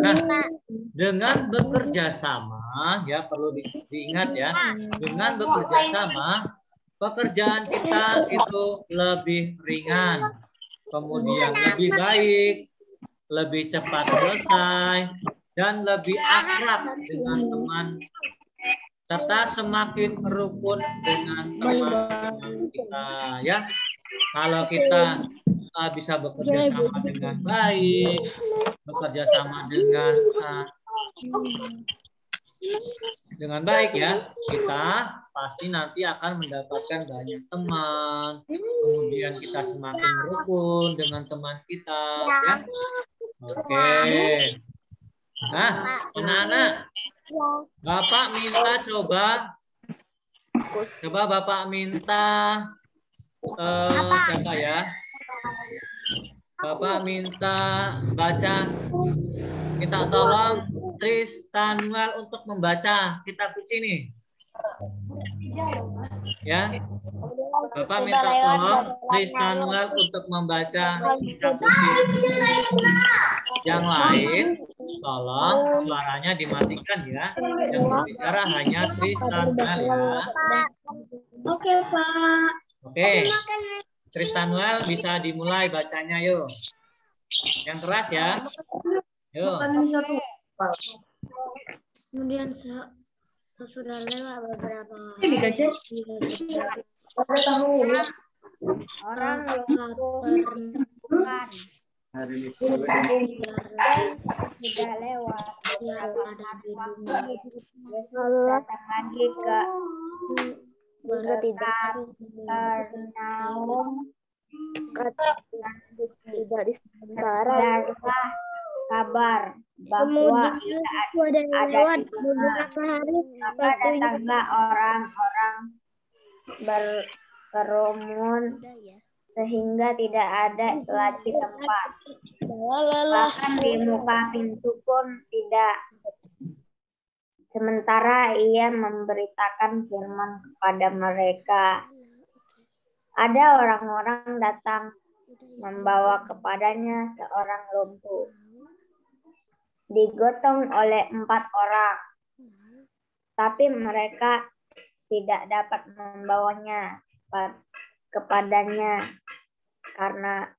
Nah, dengan bekerja sama ya perlu diingat ya. Dengan bekerja sama, pekerjaan kita itu lebih ringan, kemudian lebih baik, lebih cepat selesai, dan lebih akrab dengan teman, serta semakin rukun dengan teman-teman kita ya. Kalau kita bisa bekerja sama dengan baik, bekerja sama dengan baik ya, kita pasti nanti akan mendapatkan banyak teman, kemudian kita semakin rukun dengan teman kita ya. Oke. Nah, anak-anak, Bapak minta coba Bapak minta siapa ya? Bapak minta baca, minta tolong Tristanuel untuk membaca kitab suci nih. Ya. Bapak minta tolong Tristanuel untuk membaca kitab suci. Yang lain tolong suaranya dimatikan ya. Yang berbicara hanya Tristanuel ya. Oke, Pak. Oke. Tristanuel bisa dimulai bacanya yuk. Yang keras ya. Yuk. Kemudian sesudah lewat beberapa orang lapar sudah lewat yang ada di dunia. Yesus datang lagi ke Kapernaum. Tidak sementara kabar bahwa ada beberapa hari maka datanglah orang-orang berkerumun sehingga tidak ada lagi tempat. Bahkan di muka pintu pun tidak. Sementara ia memberitakan firman kepada mereka. Ada orang-orang datang membawa kepadanya seorang lumpuh. Digotong oleh 4 orang. Tapi mereka tidak dapat membawanya kepadanya karena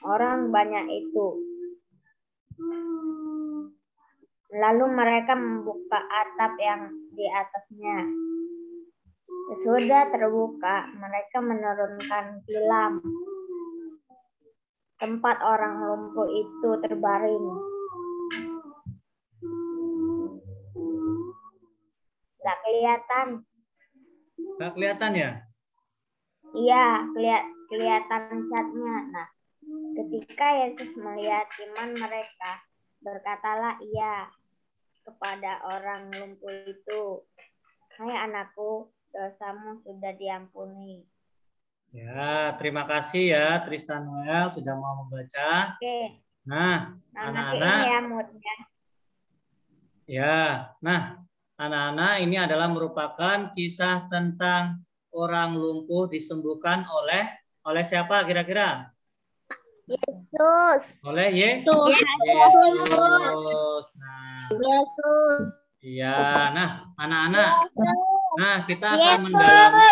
orang banyak itu. Lalu mereka membuka atap yang di atasnya. Sesudah terbuka, mereka menurunkan tilam. Tempat orang lumpuh itu terbaring. Gak kelihatan. Gak kelihatan ya? Iya, kelihatan catnya. Nah, ketika Yesus melihat iman mereka, berkatalah ia kepada orang lumpuh itu, "Hai anakku, dosamu sudah diampuni." Ya, terima kasih ya Tristanuel sudah mau membaca. Oke. Nah, anak-anak. Ya, moodnya. Ya, nah anak-anak ini adalah merupakan kisah tentang orang lumpuh disembuhkan oleh siapa kira-kira? Yesus. Oleh Yesus. Nah, Yesus. iya, nah anak-anak. Nah, kita akan mendalami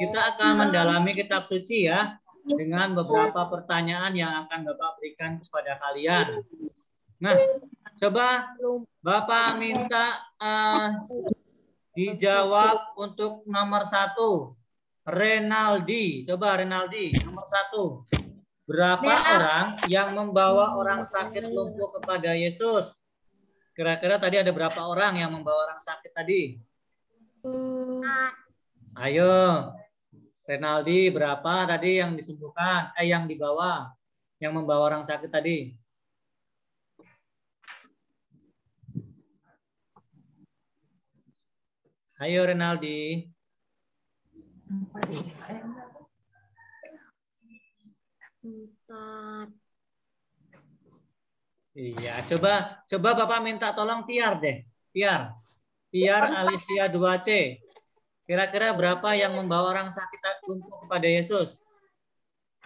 kita akan mendalami kitab suci ya dengan beberapa pertanyaan yang akan Bapak berikan kepada kalian. Nah, coba Bapak minta dijawab untuk nomor 1. Renaldi, coba Renaldi, nomor 1. Berapa orang yang membawa orang sakit lumpuh kepada Yesus? Kira-kira tadi ada berapa orang yang membawa orang sakit tadi? Ayo, Renaldi, berapa tadi yang disembuhkan? Yang dibawa, yang membawa orang sakit tadi? Ayo Renaldi. Iya, coba Bapak minta tolong Tiar deh. Tiar Alicia 2C. Kira-kira berapa yang membawa orang sakit lumpuh kepada Yesus?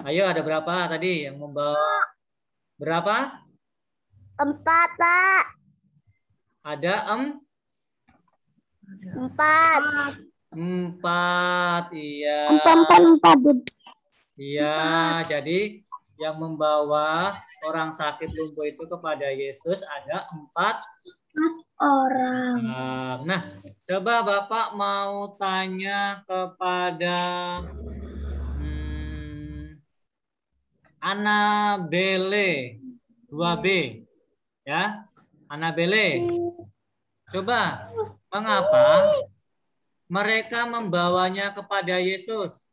Ayo, ada berapa tadi yang membawa? Berapa? 4, Pak. Ada 4. Iya. 4. Iya, jadi yang membawa orang sakit lumpuh itu kepada Yesus ada 4 orang. Nah, coba Bapak mau tanya kepada Annabelle 2B, ya, Annabelle. Coba, mengapa mereka membawanya kepada Yesus?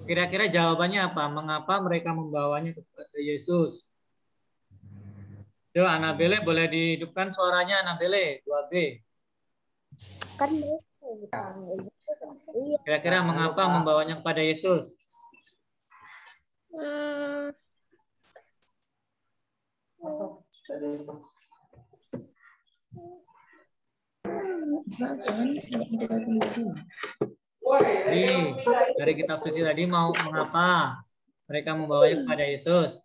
Kira-kira jawabannya apa? Mengapa mereka membawanya kepada Yesus? Yo, Annabelle boleh dihidupkan suaranya, Annabelle 2B. Kan Kira-kira mengapa membawanya kepada Yesus? Dari kitab suci tadi mau mengapa mereka membawanya kepada Yesus?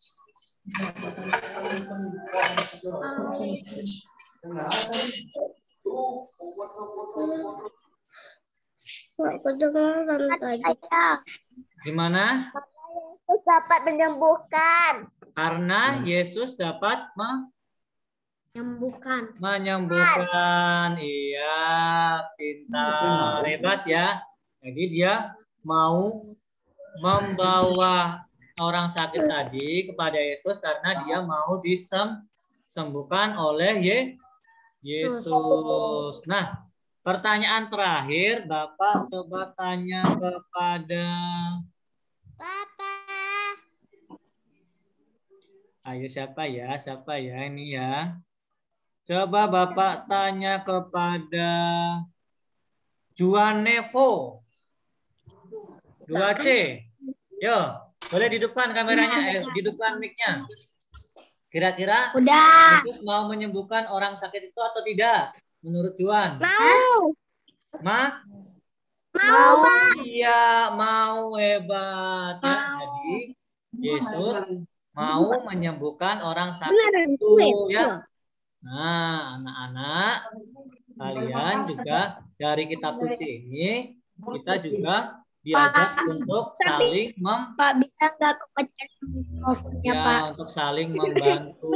Gimana? Yesus dapat menyembuhkan. Karena Yesus dapat menyembuhkan. Iya, pintar, hebat ya. Jadi dia mau membawa orang sakit tadi kepada Yesus karena dia mau disembuhkan oleh Yesus. Nah, pertanyaan terakhir, Bapak coba tanya kepada Bapak. Ayo siapa ya ini ya. Coba Bapak tanya kepada Juanevo 2C. Yo, boleh dihidupkan kameranya, hidupkan mic-nya. Kira-kira Yesus mau menyembuhkan orang sakit itu atau tidak? Menurut Juan? Mau. Mau. Iya, mau, hebat. Ya, jadi Yesus mau menyembuhkan orang sakit itu, ya. Nah, anak-anak, kalian juga dari kitab suci ini kita juga diajak untuk saling untuk saling membantu,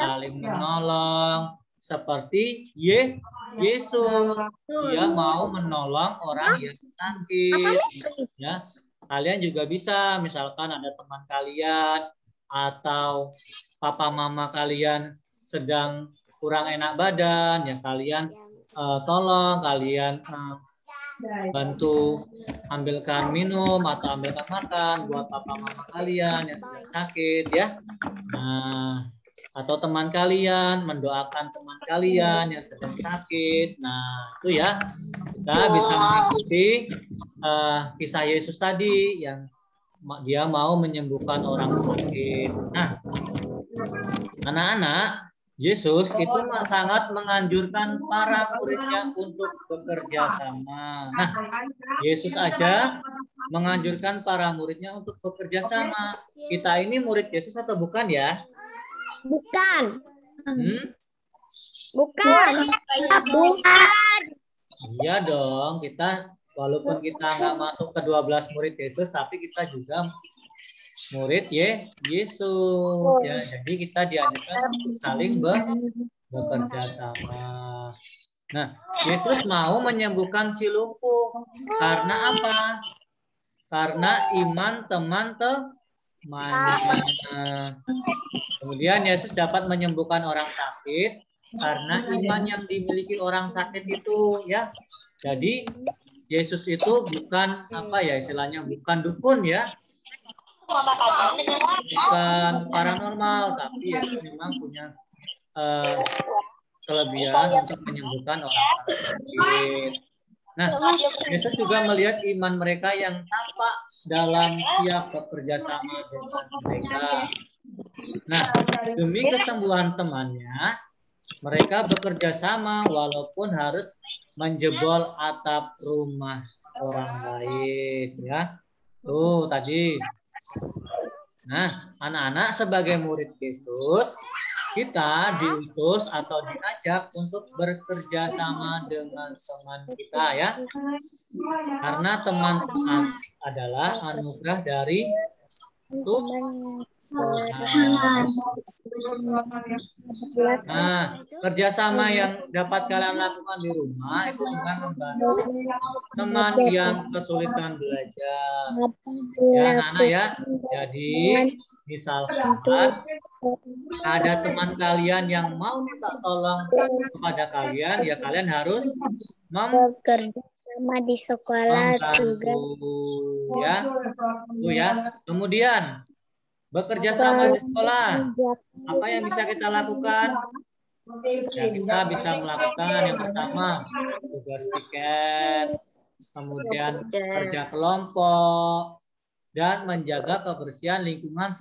saling menolong, seperti Yesus. Dia mau menolong orang yang sakit. Ya, kalian juga bisa, misalkan ada teman kalian atau papa mama kalian sedang kurang enak badan, ya kalian tolong, kalian bantu ambilkan minum atau ambilkan makan buat papa mama kalian yang sedang sakit, ya. Nah, atau teman kalian mendoakan teman kalian yang sedang sakit. Nah, itu ya, kita bisa mengikuti kisah Yesus tadi yang dia mau menyembuhkan orang sakit. Nah, anak-anak, Yesus itu sangat menganjurkan para muridnya untuk bekerja sama. Nah, Yesus aja menganjurkan para muridnya untuk bekerja sama. Kita ini murid Yesus atau bukan ya? Bukan. Bukan. Iya dong, kita walaupun kita nggak masuk ke 12 murid Yesus, tapi kita juga murid Yesus. Ya, jadi kita diajarkan untuk saling bekerja sama. Nah, Yesus mau menyembuhkan si lumpuh. Karena apa? Karena iman teman-temannya. Kemudian Yesus dapat menyembuhkan orang sakit karena iman yang dimiliki orang sakit itu, ya. Jadi Yesus itu bukan apa ya istilahnya, bukan dukun ya. Bukan paranormal, tapi Yesus memang punya kelebihan untuk menyembuhkan orang sakit. Nah, Yesus juga melihat iman mereka yang tampak dalam siap bekerja sama dengan mereka. Nah, demi kesembuhan temannya, mereka bekerja sama walaupun harus menjebol atap rumah orang lain, ya. Tuh tadi. Nah, anak-anak sebagai murid Yesus, kita diutus atau diajak untuk bekerja sama dengan teman kita, ya. Karena teman adalah anugerah dari Tuhan. Nah, kerjasama yang dapat kalian lakukan di rumah itu dengan membantu teman yang kesulitan belajar. Ya, anak-anak ya. Jadi, misalkan ada teman kalian yang mau minta tolong kepada kalian, ya kalian harus bekerja sama di sekolah juga. Ya, tuh ya. Kemudian bekerja sama di sekolah, apa yang bisa kita lakukan? Ya, kita bisa melakukan yang pertama tugas piket, kemudian kerja kelompok, dan menjaga kebersihan lingkungan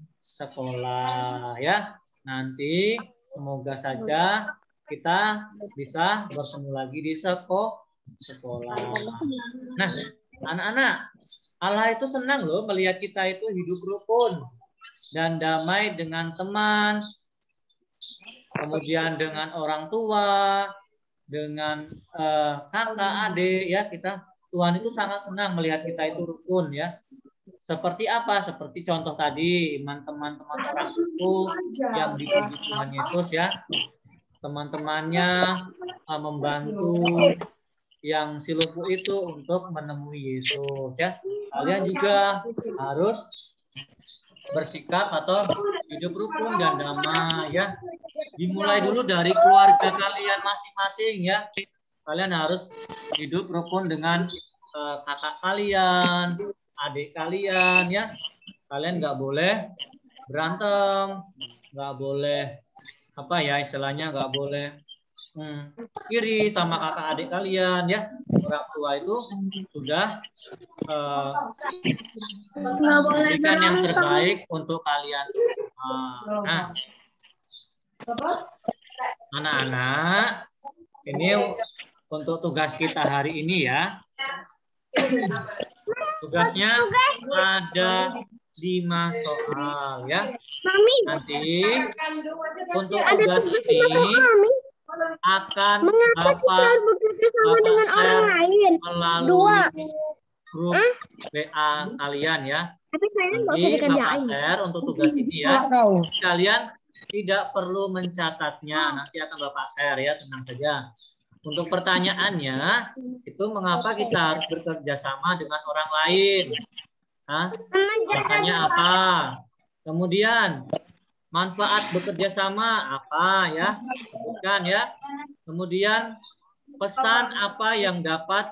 sekolah. Ya, nanti semoga saja kita bisa bertemu lagi di sekolah. Nah, anak-anak, Allah itu senang loh melihat kita itu hidup rukun dan damai dengan teman, kemudian dengan orang tua, dengan kakak, adik, ya kita. Tuhan itu sangat senang melihat kita itu rukun, ya. Seperti apa? Seperti contoh tadi iman teman-teman orang itu yang dipuji Tuhan Yesus, ya. Teman-temannya membantu yang si lumpuh itu untuk menemui Yesus, ya. Kalian juga harus bersikap atau hidup rukun dan damai, ya. Dimulai dulu dari keluarga kalian masing-masing, ya. Kalian harus hidup rukun dengan kakak kalian, adik kalian, ya. Kalian nggak boleh berantem, nggak boleh apa ya istilahnya, nggak boleh iri sama kakak adik kalian, ya. Orang tua itu sudah memberikan yang terbaik untuk kalian semua. Nah, anak-anak, ini untuk tugas kita hari ini, ya. Tugasnya ada 5 soal, ya. Nanti untuk tugas ini akan Bapak share melalui grup WA kalian, ya. Nanti Bapak share untuk tugas ini, ya. Kalian tidak perlu mencatatnya, nanti akan Bapak share, ya, tenang saja. Untuk pertanyaannya, itu mengapa kita harus bekerja sama dengan orang lain? Alasannya apa? Kemudian manfaat bekerja sama apa, ya? Sebutkan, ya. Kemudian pesan apa yang dapat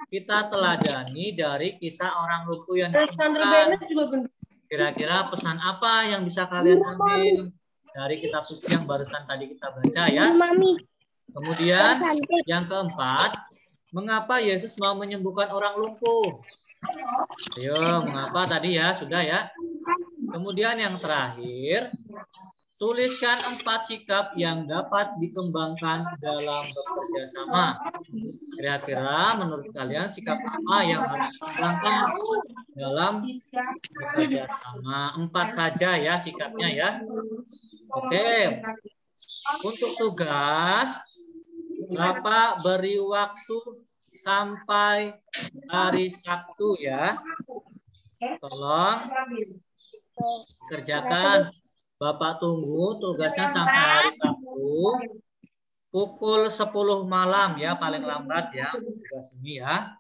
kita teladani dari kisah orang lumpuh yang disebutkan? Kira-kira pesan apa yang bisa kalian ambil dari kitab suci yang barusan tadi kita baca, ya? Kemudian yang keempat, mengapa Yesus mau menyembuhkan orang lumpuh? Ayo, mengapa tadi, ya? Sudah, ya? Kemudian yang terakhir, tuliskan 4 sikap yang dapat dikembangkan dalam bekerja sama. Kira-kira menurut kalian sikap apa yang harus dikembangkan dalam bekerja sama? 4 saja, ya, sikapnya, ya. Oke. Untuk tugas, Bapak beri waktu sampai hari Sabtu, ya. Tolong kerjakan. Bapak tunggu tugasnya sampai hari Sabtu pukul 10 malam, ya, paling lambat, ya, tugas ini, ya.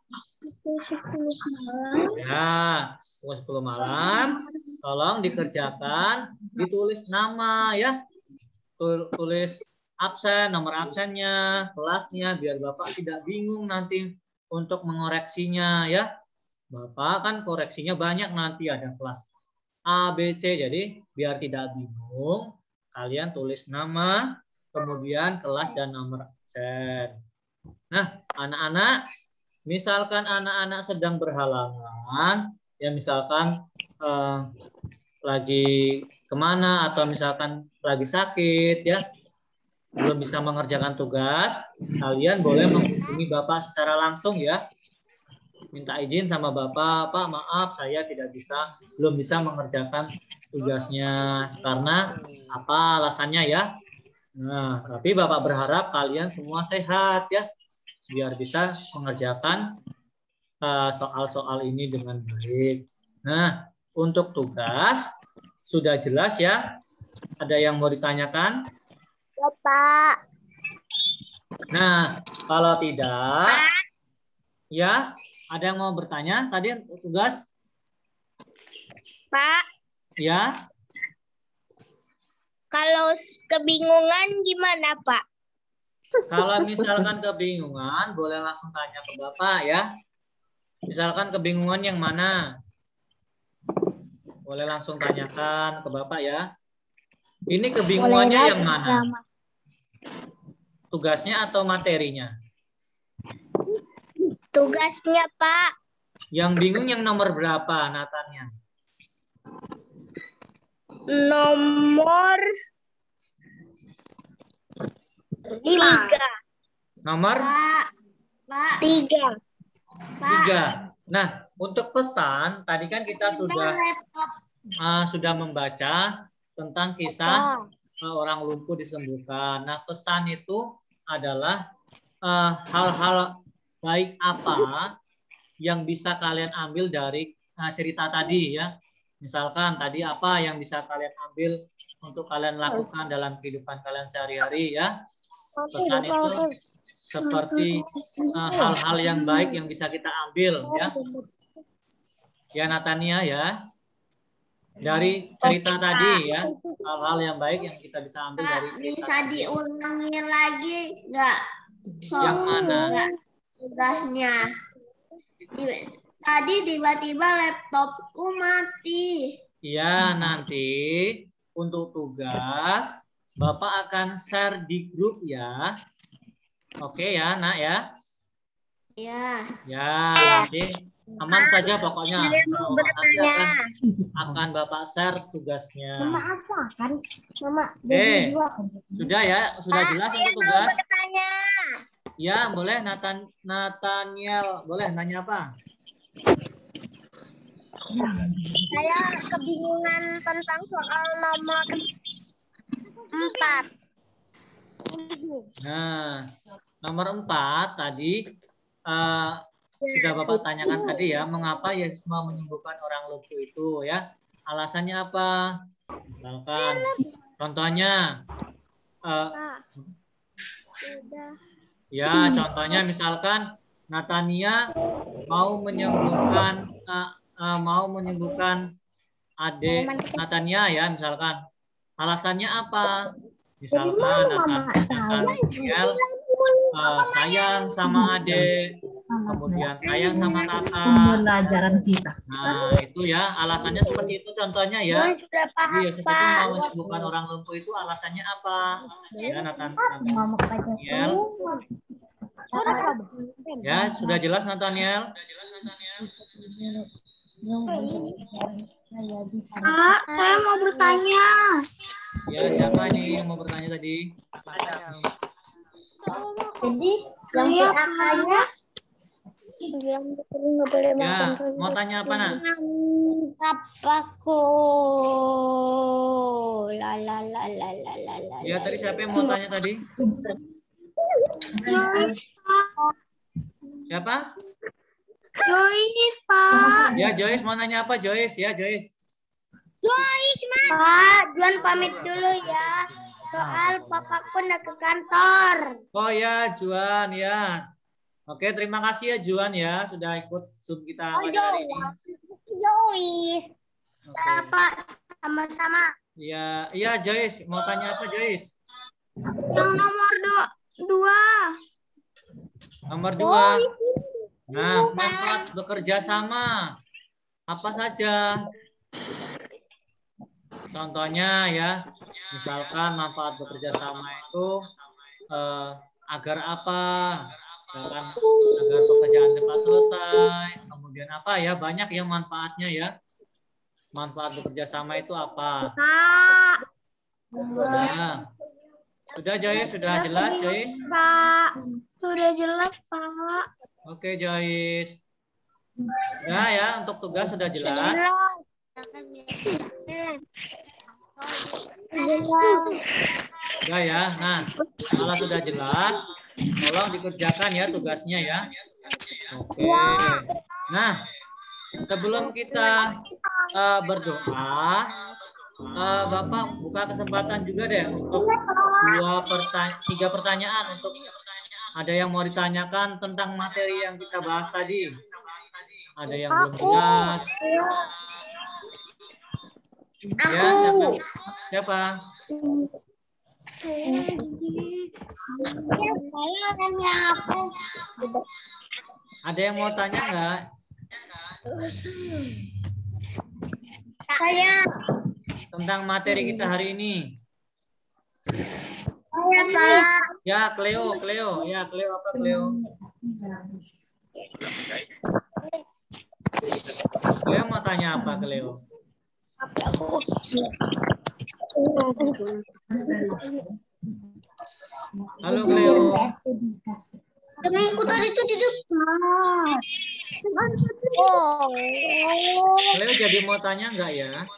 Ya, pukul 10 malam. Tolong dikerjakan, ditulis nama, ya. Tulis absen, nomor absennya, kelasnya, biar Bapak tidak bingung nanti untuk mengoreksinya, ya. Bapak kan koreksinya banyak nanti, ada kelas A, B, C, jadi biar tidak bingung, kalian tulis nama, kemudian kelas dan nomor absen. Nah, Anak-anak, misalkan anak-anak sedang berhalangan, ya misalkan lagi kemana atau misalkan lagi sakit ya, belum bisa mengerjakan tugas, kalian boleh menghubungi Bapak secara langsung ya. Minta izin sama Bapak, Pak maaf saya belum bisa mengerjakan tugasnya karena apa alasannya ya. Nah, tapi Bapak berharap kalian semua sehat ya, biar bisa mengerjakan soal-soal ini dengan baik. Nah, untuk tugas sudah jelas ya? Ada yang mau ditanyakan? Ya, Pak. Nah, kalau tidak, ya ada yang mau bertanya tadi tugas? Pak, Ya. kalau kebingungan gimana, Pak? Kalau misalkan kebingungan, boleh langsung tanya ke Bapak ya. Misalkan kebingungan yang mana? Boleh langsung tanyakan ke Bapak ya. Ini kebingungannya yang mana? Tugasnya atau materinya? Tugasnya, Pak. Yang bingung yang nomor berapa, Natanya? Nomor 3. Nomor Pak. 3. Nah, untuk pesan, tadi kan kita sudah membaca tentang kisah orang lumpuh disembuhkan. Nah, pesan itu adalah hal-hal baik apa yang bisa kalian ambil dari cerita tadi ya. Misalkan tadi apa yang bisa kalian ambil untuk kalian lakukan dalam kehidupan kalian sehari-hari ya. Pesan itu seperti hal-hal yang baik yang bisa kita ambil ya. Ya Natania ya. Dari cerita tadi ya, hal-hal yang baik yang kita bisa ambil dari Bisa diulangi lagi nggak? Yang mana? Tugasnya. Tadi tiba-tiba laptopku mati. Iya, nanti untuk tugas Bapak akan share di grup ya. Oke ya, Nak ya. Ya. Ya, nanti aman saja pokoknya. Nanti akan Bapak share tugasnya. apa kan? Mama. Sudah ya, sudah jelas untuk tugas. Bertanya. Ya, boleh Nathaniel, boleh nanya apa? Saya kebingungan tentang soal nomor 4. Nah, nomor 4 tadi sudah Bapak tanyakan tadi ya, mengapa Yesus mau menyembuhkan orang lumpuh itu ya? Alasannya apa? Misalkan, contohnya, ya contohnya misalkan Natania mau menyembuhkan adik Natania ya, misalkan. Alasannya apa? Misalkan Nathaniel sayang sama adik, kemudian sayang sama kakak. Pembelajaran kita. Nah, itu ya alasannya seperti itu contohnya ya. Jadi Yesus itu mau menyembuhkan orang lumpuh itu alasannya apa? Ya, Nathaniel. Ya, sudah jelas Nathaniel? Kak, saya mau bertanya. Ya, siapa nih yang mau bertanya tadi? Jadi Saya kakaknya Ya, mau tanya apa nak? Papaku. La la la la la la la. Ya, tadi siapa yang mau tanya tadi? Siapa? Joyce, Pak. Ya, Joyce mau nanya apa Joyce? Ya, Joyce. Pak, Juan pamit dulu ya. Soal papaku nak ke kantor. Oh ya, Juan ya. Oke, terima kasih ya Juan ya sudah ikut Zoom kita pagi hari ini. Joyce. Oke. Pak, sama-sama. Iya, iya Joyce, mau tanya apa Joyce? Yang nomor 2. Nomor 2. Nah, manfaat bekerja sama apa saja? Contohnya ya, misalkan manfaat bekerja sama itu agar apa? agar pekerjaan cepat selesai. Kemudian apa ya? Banyak ya manfaatnya ya. Manfaat bekerja sama itu apa? Pak. Sudah Joyce, sudah jelas Joyce? Pak, sudah jelas, Pak. Oke Joyce. Sudah ya, untuk tugas sudah jelas. Sudah ya. Nah, kalau sudah jelas, tolong dikerjakan ya tugasnya ya. Oke. Nah, sebelum kita berdoa, Bapak buka kesempatan juga deh untuk 3 pertanyaan untuk ada yang mau ditanyakan tentang materi yang kita bahas tadi. Ada yang belum jelas. Ya, siapa? Ada yang mau tanya nggak? Saya. Tentang materi kita hari ini. Saya, Pak. Ya, Cleo. Ya, Cleo apa Cleo? Cleo mau tanya apa Cleo? Halo Cleo. Temanku tadi tuh di depan. Cleo jadi mau tanya nggak ya?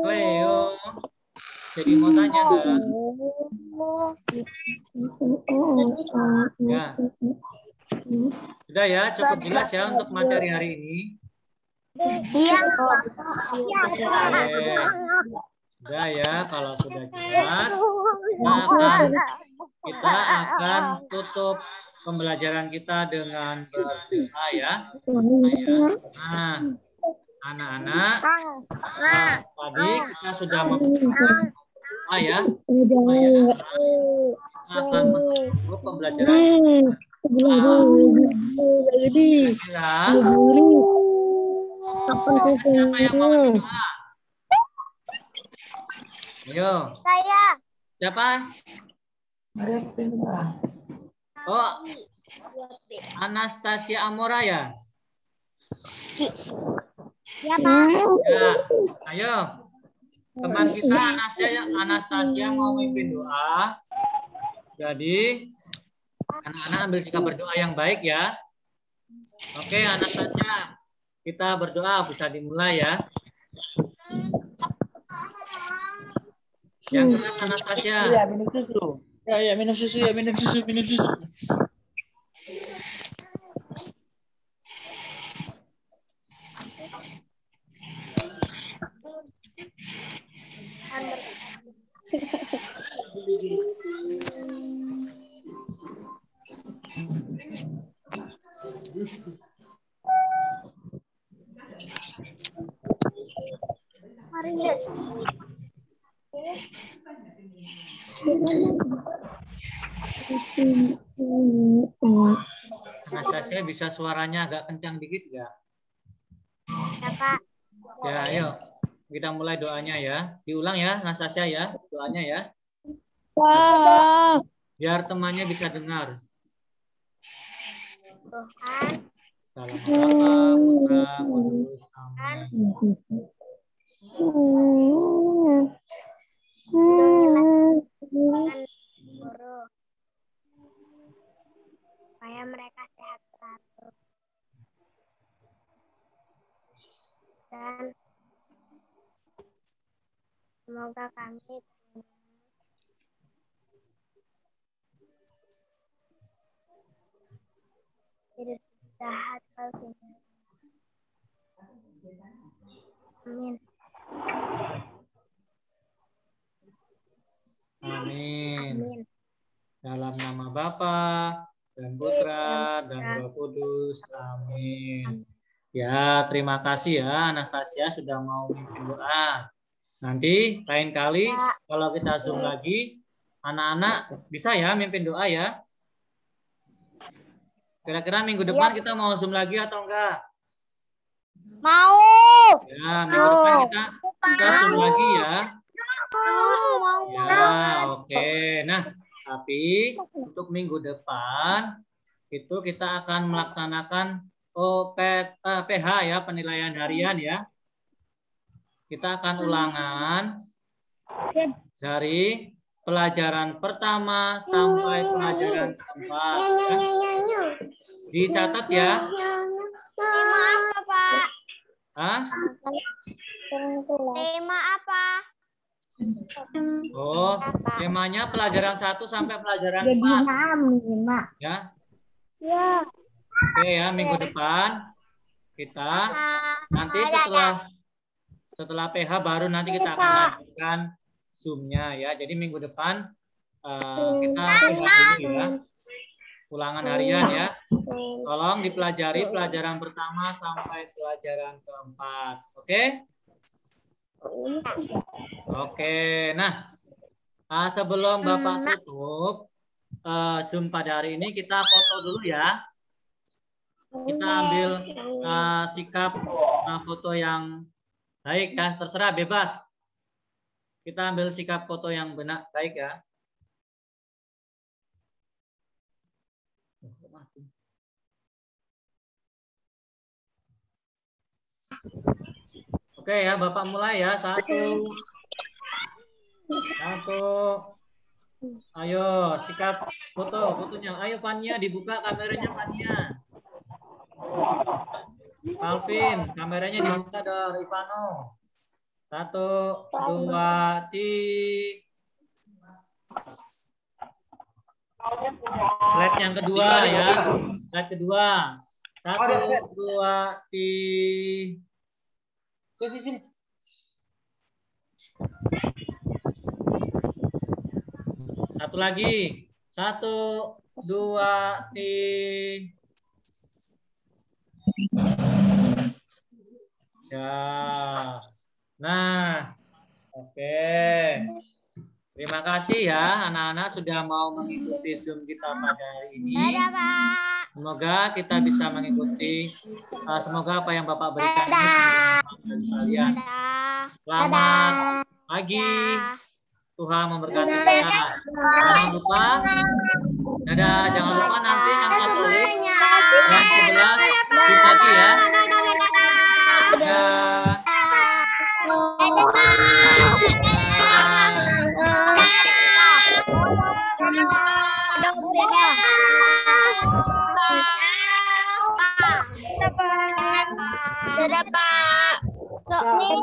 Cleo, jadi mau tanya nggak? Ya. Sudah ya, cukup jelas ya untuk materi hari ini. Iya. Sudah ya, kalau sudah jelas, kita akan tutup pembelajaran kita dengan berdoa ya. Nah, anak-anak, tadi kita sudah membahas ya. Kita akan menutup pembelajaran kita. Siapa yang mau berdoa? Ayo. Saya. Siapa? Oh, Anastasia Amora ya? Ya, Pak. Ya, ayo. Teman kita Anastasia mau memimpin doa. Jadi, anak-anak ambil sikap berdoa yang baik ya. Oke, Anastasia. Kita berdoa, bisa dimulai ya. Yang keras Anastasia. Ya, minum susu. Ya, minum susu, minum susu. Anastasia bisa suaranya agak kencang dikit nggak? Ya, Pak. Ya, ayo. Kita mulai doanya ya. Diulang ya, Anastasia ya. Doanya ya. Biar temannya bisa dengar. Salam Bapa, Putra, Kudus. Amin. Guru. Supaya mereka sehat selalu. Dan semoga kami hidup sehat selalu. Amin. Amin. Amin. Dalam nama Bapa dan Putra dan Roh Kudus. Amin. Ya, terima kasih ya Anastasia sudah mau memimpin doa. Nanti lain kali kalau kita Zoom lagi, anak-anak bisa ya memimpin doa ya. Kira-kira minggu depan kita mau Zoom lagi atau enggak? Mau. Ya, minggu depan kita Zoom lagi ya. Ya, oke. Nah, tapi untuk minggu depan itu kita akan melaksanakan PH ya, penilaian harian ya. Kita akan ulangan dari pelajaran pertama sampai pelajaran keempat. Ya. Dicatat ya. Tema apa, Pak? Hah? Tema apa? Oh, temanya pelajaran 1 sampai pelajaran 4. Ya. Ya. Oke ya, minggu depan kita nanti setelah PH baru nanti kita akan lanjutkan Zoom-nya ya. Jadi minggu depan kita PH dulu ya. Ulangan harian ya. Tolong dipelajari pelajaran pertama sampai pelajaran keempat. Oke? Oke. Nah, sebelum Bapak tutup Zoom pada hari ini, kita foto dulu ya. Kita ambil sikap foto yang baik ya. Terserah, bebas. Kita ambil sikap foto yang benar, baik ya. Oke ya, Bapak mulai ya. 1. Ayo, sikap fotonya. Ayo Fania, dibuka kameranya Fania. Alvin, kameranya dibuka dong, Rifano. 1, 2, 3. Slide yang kedua ya. Slide kedua. 1, 2, 3. Sini. Satu lagi. 1, 2, 3. Ya. Nah, oke. Terima kasih ya anak-anak sudah mau mengikuti Zoom kita pada hari ini. Dadah, Pak. Semoga kita bisa mengikuti. Semoga apa yang Bapak berikan ini bagi kalian. Selamat pagi. Tuhan memberkati kita. Jangan lupa. Dadah. Jangan lupa nanti yang Katolik yang 11 dibagi ya. Dadah. Dadah, Pak. Dadah.